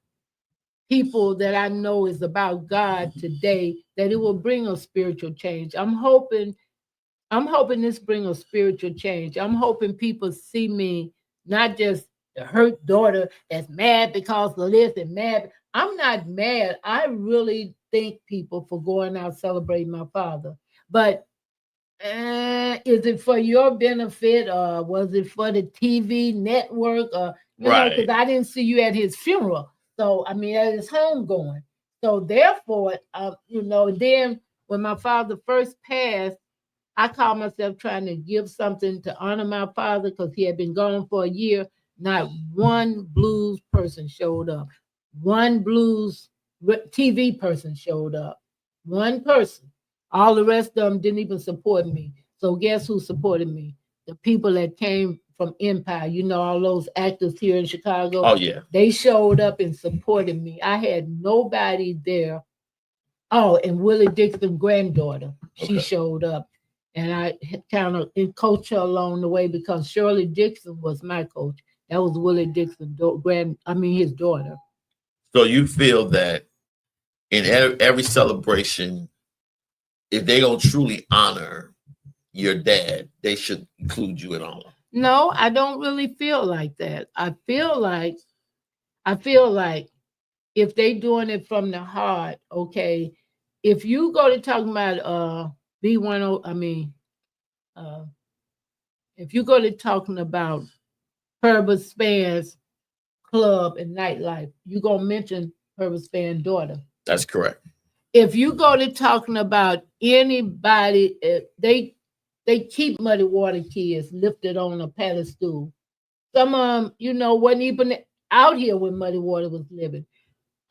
Speaker 2: people that I know is about God today, that it will bring a spiritual change. I'm hoping this bring a spiritual change. I'm hoping people see me not just the hurt daughter that's mad because of this and mad. I'm not mad. I really thank people for going out celebrating my father. But is it for your benefit or was it for the TV network? Because I didn't see you at his funeral. So, I mean, at his homegoing. So, therefore, then when my father first passed, I called myself trying to give something to honor my father because he had been gone for a year. Not one blues person showed up. One blues TV person showed up. One person. All the rest of them didn't even support me. So guess who supported me? The people that came from Empire. All those actors here in Chicago.
Speaker 1: Oh, yeah.
Speaker 2: They showed up and supported me. I had nobody there. Oh, and Willie Dixon's granddaughter. She showed up. And I kind of coached her along the way because Shirley Dixon was my coach. That was Willie Dixon's his daughter.
Speaker 1: So you feel that in every celebration, if they don't truly honor your dad, they should include you in all of them?
Speaker 2: No, I don't really feel like that. I feel like if they doing it from the heart, okay. If you go to talking about B10, if you go to talking about Herbert Span's club and nightlife, you're gonna mention Herbert Span's daughter.
Speaker 1: That's correct.
Speaker 2: If you go to talking about anybody, they keep Muddy Water Kids lifted on a pedestal. Some of them, wasn't even out here when Muddy Water was living.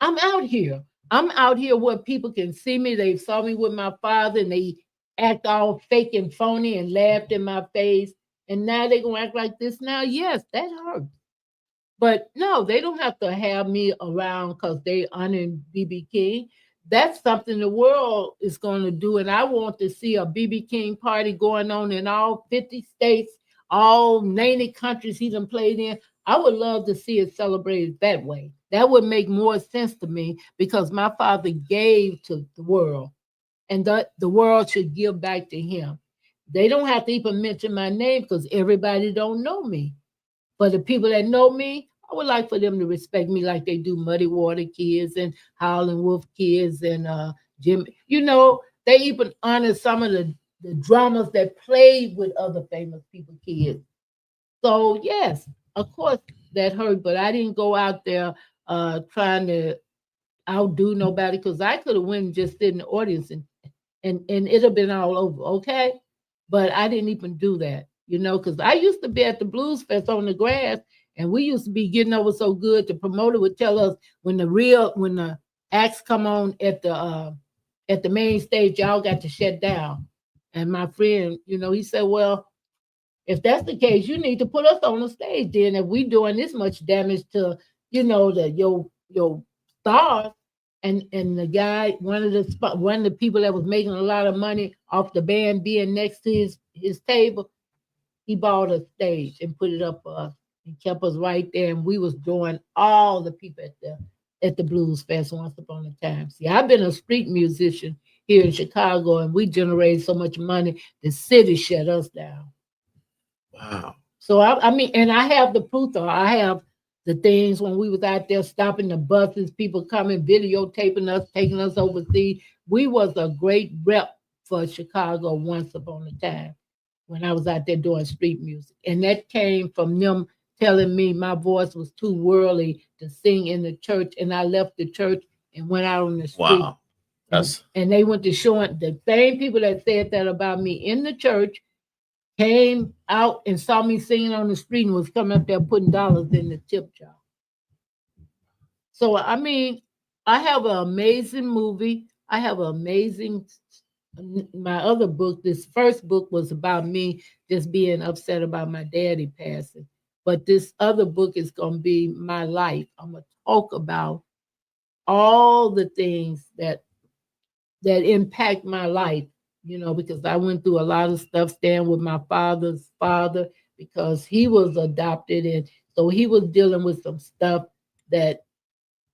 Speaker 2: I'm out here. I'm out here where people can see me. They saw me with my father and they act all fake and phony and laughed in my face. And now they're going to act like this now. Yes, that hurts. But no, they don't have to have me around because they honoring BB King. That's something the world is going to do. And I want to see a BB King party going on in all 50 states, all 90 countries he done played in. I would love to see it celebrated that way. That would make more sense to me because my father gave to the world and the world should give back to him. They don't have to even mention my name because everybody don't know me. But the people that know me, I would like for them to respect me like they do Muddy Water Kids and Howlin' Wolf Kids and Jim. They even honor some of the dramas that played with other famous people kids. So yes, of course that hurt, but I didn't go out there trying to outdo nobody because I could have went and just sit in the audience and it'd have been all over, okay? But I didn't even do that, because I used to be at the Blues Fest on the grass, and we used to be getting over so good. The promoter would tell us when the acts come on at the main stage, y'all got to shut down. And my friend, he said, well, if that's the case, you need to put us on the stage then. If we doing this much damage to, your stars, and the guy, one of the people that was making a lot of money off the band being next to his table, he bought a stage and put it up for us and kept us right there. And we was drawing all the people at the Blues Fest once upon a time. See, I've been a street musician here in Chicago, and we generated so much money, the city shut us down.
Speaker 1: Wow.
Speaker 2: So I mean, and I have the proof. I have the things when we was out there stopping the buses, people coming, videotaping us, taking us overseas. We was a great rep for Chicago once upon a time when I was out there doing street music. And that came from them telling me my voice was too worldly to sing in the church. And I left the church and went out on the street.
Speaker 1: Wow. That's
Speaker 2: And they went to showing the same people that said that about me in the church came out and saw me singing on the street and was coming up there putting dollars in the tip jar. So I mean, I have an amazing movie. I have an amazing my other book. This first book was about me just being upset about my daddy passing. But this other book is gonna be my life. I'm gonna talk about all the things that impact my life, you know, because I went through a lot of stuff staying with my father's father because he was adopted. And so he was dealing with some stuff that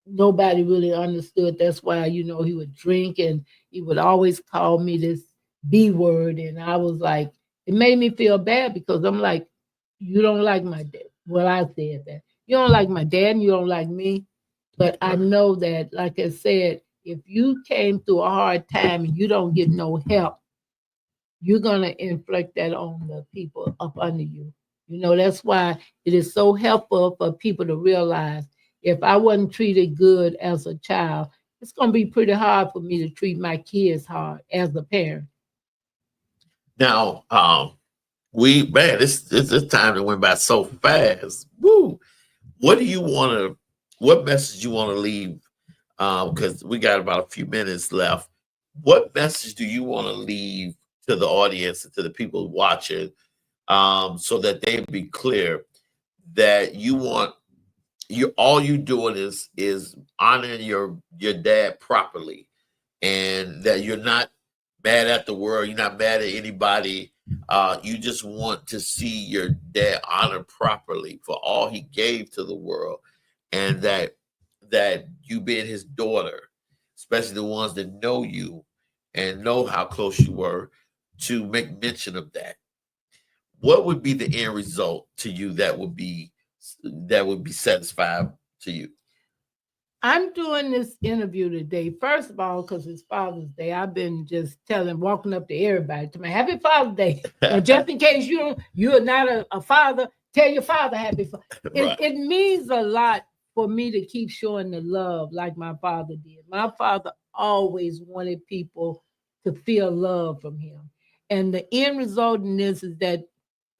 Speaker 2: nobody really understood. That's why, you know, he would drink and he would always call me this B word. And I was like, it made me feel bad because I'm like, you don't like my dad. Well, I said that. You don't like my dad and you don't like me. But I know that, like I said, if you came through a hard time and you don't get no help, you're going to inflict that on the people up under you. You know, that's why it is so helpful for people to realize if I wasn't treated good as a child, it's going to be pretty hard for me to treat my kids hard as a parent.
Speaker 1: now, this time that went by so fast. Woo! What do you want to? What message you want to leave? Because we got about a few minutes left. What message do you want to leave to the audience and to the people watching, so that they be clear that you want all you doing is honoring your dad properly, and that you're not mad at the world, you're not mad at anybody. You just want to see your dad honored properly for all he gave to the world, and that you being his daughter, especially the ones that know you and know how close you were, to make mention of that. What would be the end result to you that would be satisfied to you?
Speaker 2: I'm doing this interview today, first of all, because it's Father's Day. I've been just walking up to everybody to my Happy Father's Day. And just in case you're not a father, tell your father Happy Father.
Speaker 1: Right.
Speaker 2: It means a lot for me to keep showing the love like my father did. My father always wanted people to feel love from him. And the end result in this is that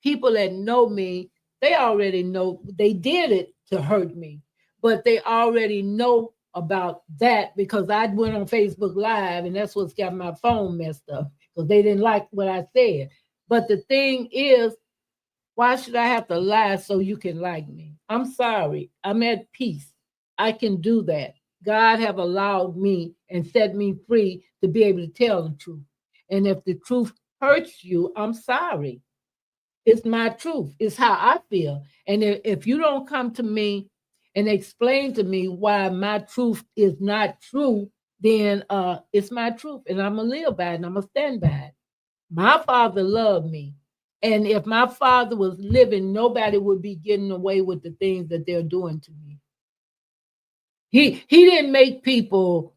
Speaker 2: people that know me, they already know they did it to hurt me, but they already know about that because I went on Facebook Live and that's what's got my phone messed up because they didn't like what I said. But the thing is, why should I have to lie so you can like me? I'm sorry. I'm at peace. I can do that. God have allowed me and set me free to be able to tell the truth. And if the truth hurts you, I'm sorry. It's my truth. It's how I feel. And if you don't come to me and explain to me why my truth is not true, then it's my truth. And I'm going to live by it and I'm going to stand by it. My father loved me. And if my father was living, nobody would be getting away with the things that they're doing to me. He didn't make people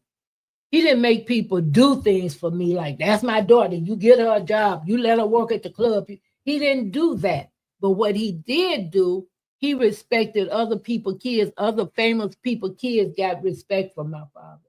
Speaker 2: do things for me like that's my daughter. You get her a job, you let her work at the club. He didn't do that. But what he did do, he respected other people's kids, other famous people's kids got respect from my father.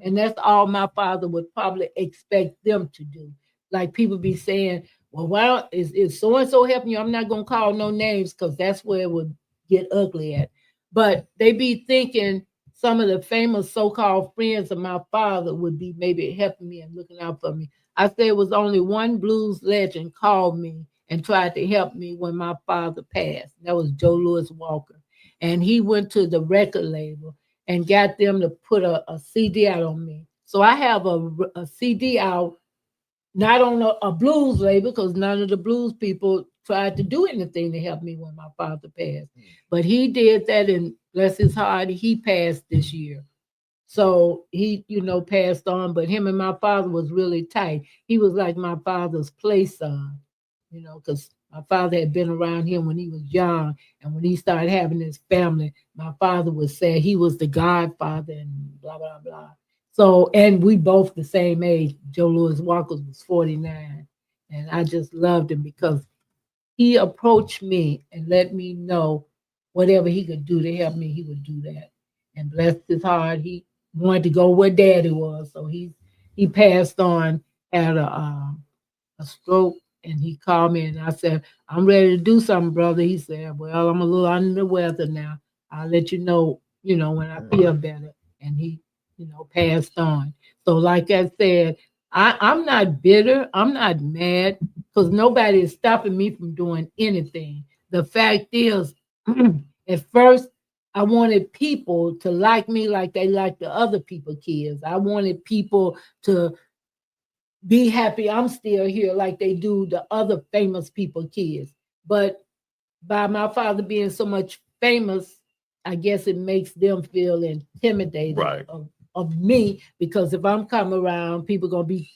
Speaker 2: And that's all my father would probably expect them to do. Like people be saying, well, why is so-and-so helping you? I'm not going to call no names because that's where it would get ugly at. But they be thinking some of the famous so-called friends of my father would be maybe helping me and looking out for me. I said it was only one blues legend called me and tried to help me when my father passed. That was Joe Louis Walker. And he went to the record label and got them to put a CD out on me. So I have a CD out, not on a blues label, because none of the blues people tried to do anything to help me when my father passed. But he did that, and bless his heart, he passed this year. So he, passed on, but him and my father was really tight. He was like my father's play son, because My father had been around him when he was young, and when he started having his family, my father would say he was the godfather and blah blah blah. So, and we both the same age. Joe Louis Walker was 49, and I just loved him because he approached me and let me know whatever he could do to help me, he would do that. And bless his heart, he wanted to go where daddy was. So he passed on, had a stroke, and he called me and I said, I'm ready to do something, brother. He said, well, I'm a little under the weather now. I'll let you know, when I feel better. And he, passed on. So like I said, I'm not bitter. I'm not mad because nobody is stopping me from doing anything. The fact is, at first, I wanted people to like me like they like the other people kids. I wanted people to be happy I'm still here like they do the other famous people kids. But by my father being so much famous, I guess it makes them feel intimidated
Speaker 1: Right.
Speaker 2: of me because if I'm coming around, people gonna be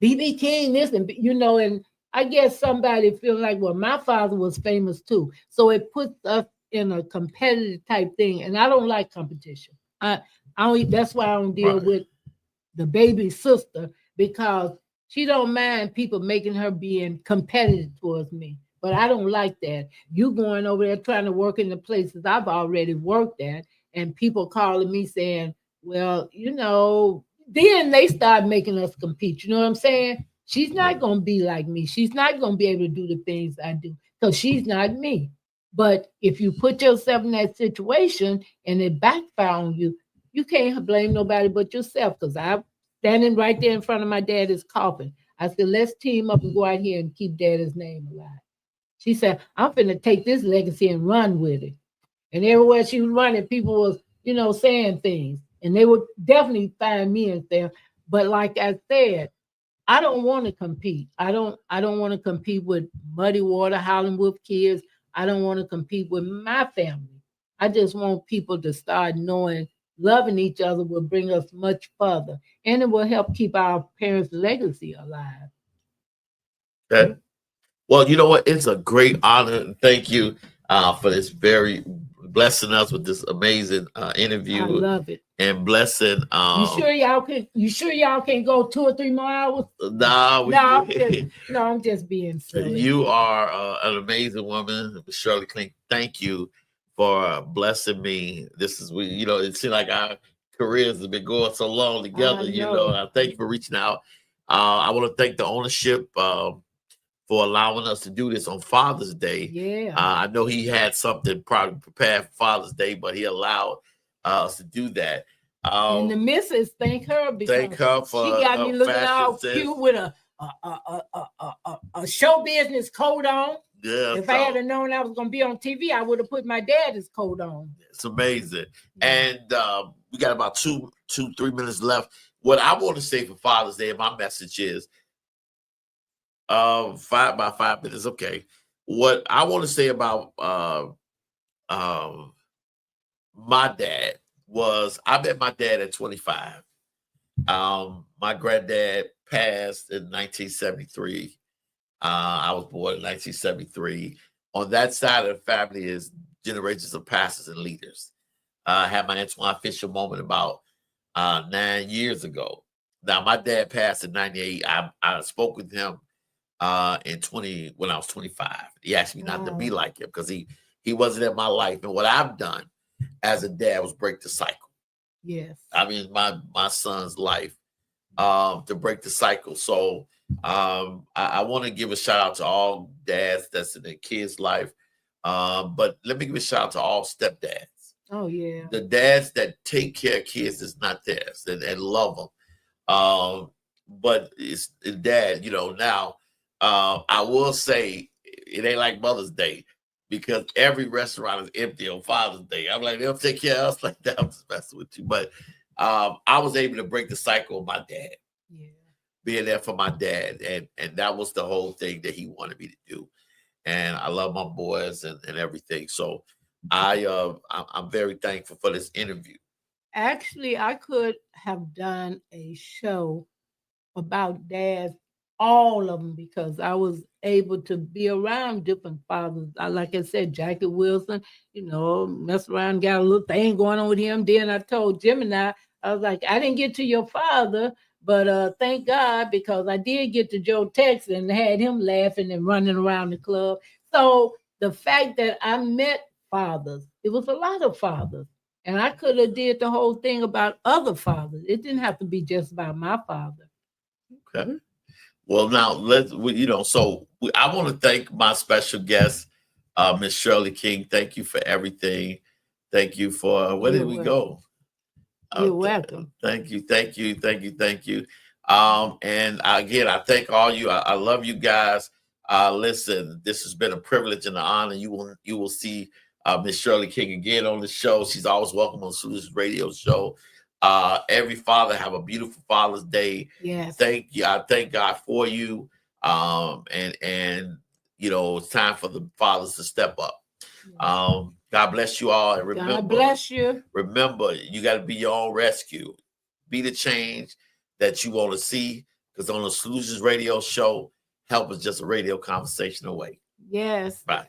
Speaker 2: BB King this and and I guess somebody feel like, well, my father was famous too. So it puts us in a competitive type thing. And I don't like competition. I don't that's why I don't deal
Speaker 1: Right.
Speaker 2: with the baby sister because she don't mind people making her being competitive towards me. But I don't like that. You going over there trying to work in the places I've already worked at, and people calling me saying, well, then they start making us compete. You know what I'm saying? She's not going to be like me. She's not going to be able to do the things I do because she's not me. But if you put yourself in that situation and it backfire on you, you can't blame nobody but yourself because I'm standing right there in front of my daddy's coffin. I said, let's team up and go out here and keep daddy's name alive. She said, I'm finna take this legacy and run with it. And everywhere she was running, people was, saying things. And they would definitely find me and say, but like I said, I don't want to compete. I don't want to compete with Muddy Water, Hollywood kids. I don't want to compete with my family. I just want people to start knowing loving each other will bring us much further. And it will help keep our parents' legacy alive.
Speaker 1: Okay. Well, you know what? It's a great honor, and thank you for this very blessing us with this amazing
Speaker 2: I
Speaker 1: interview
Speaker 2: love it.
Speaker 1: and blessing.
Speaker 2: You sure y'all can go 2 or 3 more hours?
Speaker 1: Nah,
Speaker 2: I'm just being silly.
Speaker 1: you are an amazing woman, Shirley Clink. Thank you for blessing me. This is it seems like our careers have been going so long together.
Speaker 2: I know.
Speaker 1: I thank you for reaching out. I want to thank the ownership. For allowing us to do this on Father's Day.
Speaker 2: Yeah.
Speaker 1: I know he had something probably prepared for Father's Day, but he allowed us to do that.
Speaker 2: And the missus, thank her
Speaker 1: Thank her
Speaker 2: because
Speaker 1: for
Speaker 2: she got me looking
Speaker 1: fashion
Speaker 2: all
Speaker 1: sense.
Speaker 2: cute with a show business coat on.
Speaker 1: Yeah,
Speaker 2: If I had known I was gonna be on TV, I would have put my daddy's coat on.
Speaker 1: it's amazing. And we got about 3 minutes left. What I want to say for Father's Day, and my message is 5 minutes, okay. What I want to say about my dad was I met my dad at 25. My granddad passed in 1973. I was born in 1973. On that side of the family is generations of pastors and leaders. I had my Antoine Fisher moment about 9 years ago. Now, my dad passed in 98. I spoke with him when I was 25. He asked me not to be like him because he wasn't in my life. And what I've done as a dad was break the cycle.
Speaker 2: Yes.
Speaker 1: I mean, my son's life to break the cycle. So I want to give a shout out to all dads that's in their kids' life. But let me give a shout out to all stepdads.
Speaker 2: Oh, yeah.
Speaker 1: The dads that take care of kids is not theirs and love them. But it's dad, now I will say it ain't like Mother's Day because every restaurant is empty on Father's Day. I'm like, they'll take care of us like that. I'm just messing with you. But I was able to break the cycle of my dad.
Speaker 2: Yeah.
Speaker 1: Being there for my dad. And that was the whole thing that he wanted me to do. And I love my boys and everything. So I'm very thankful for this interview.
Speaker 2: Actually, I could have done a show about dads all of them because I was able to be around different fathers. Like I said, Jackie Wilson, mess around, got a little thing going on with him. Then I told Gemini, I was like, I didn't get to your father, but thank God because I did get to Joe Tex and had him laughing and running around the club. So the fact that I met fathers, it was a lot of fathers. And I could have did the whole thing about other fathers. It didn't have to be just about my father.
Speaker 1: Okay. Well, now I want to thank my special guest, Miss Shirley King. Thank you for everything. Thank you for where did we go?
Speaker 2: You're welcome.
Speaker 1: Thank you. And again, I thank all you. I love you guys. Listen, this has been a privilege and an honor. You will see Miss Shirley King again on the show. She's always welcome on Solutions Radio Show. Every father have a beautiful Father's Day.
Speaker 2: Yes.
Speaker 1: Thank you. I thank God for you. And it's time for the fathers to step up. God bless you all. And remember,
Speaker 2: God bless you.
Speaker 1: Remember, you got to be your own rescue. Be the change that you want to see. Because on the Solutions Radio Show, help is just a radio conversation away.
Speaker 2: Yes.
Speaker 1: Bye.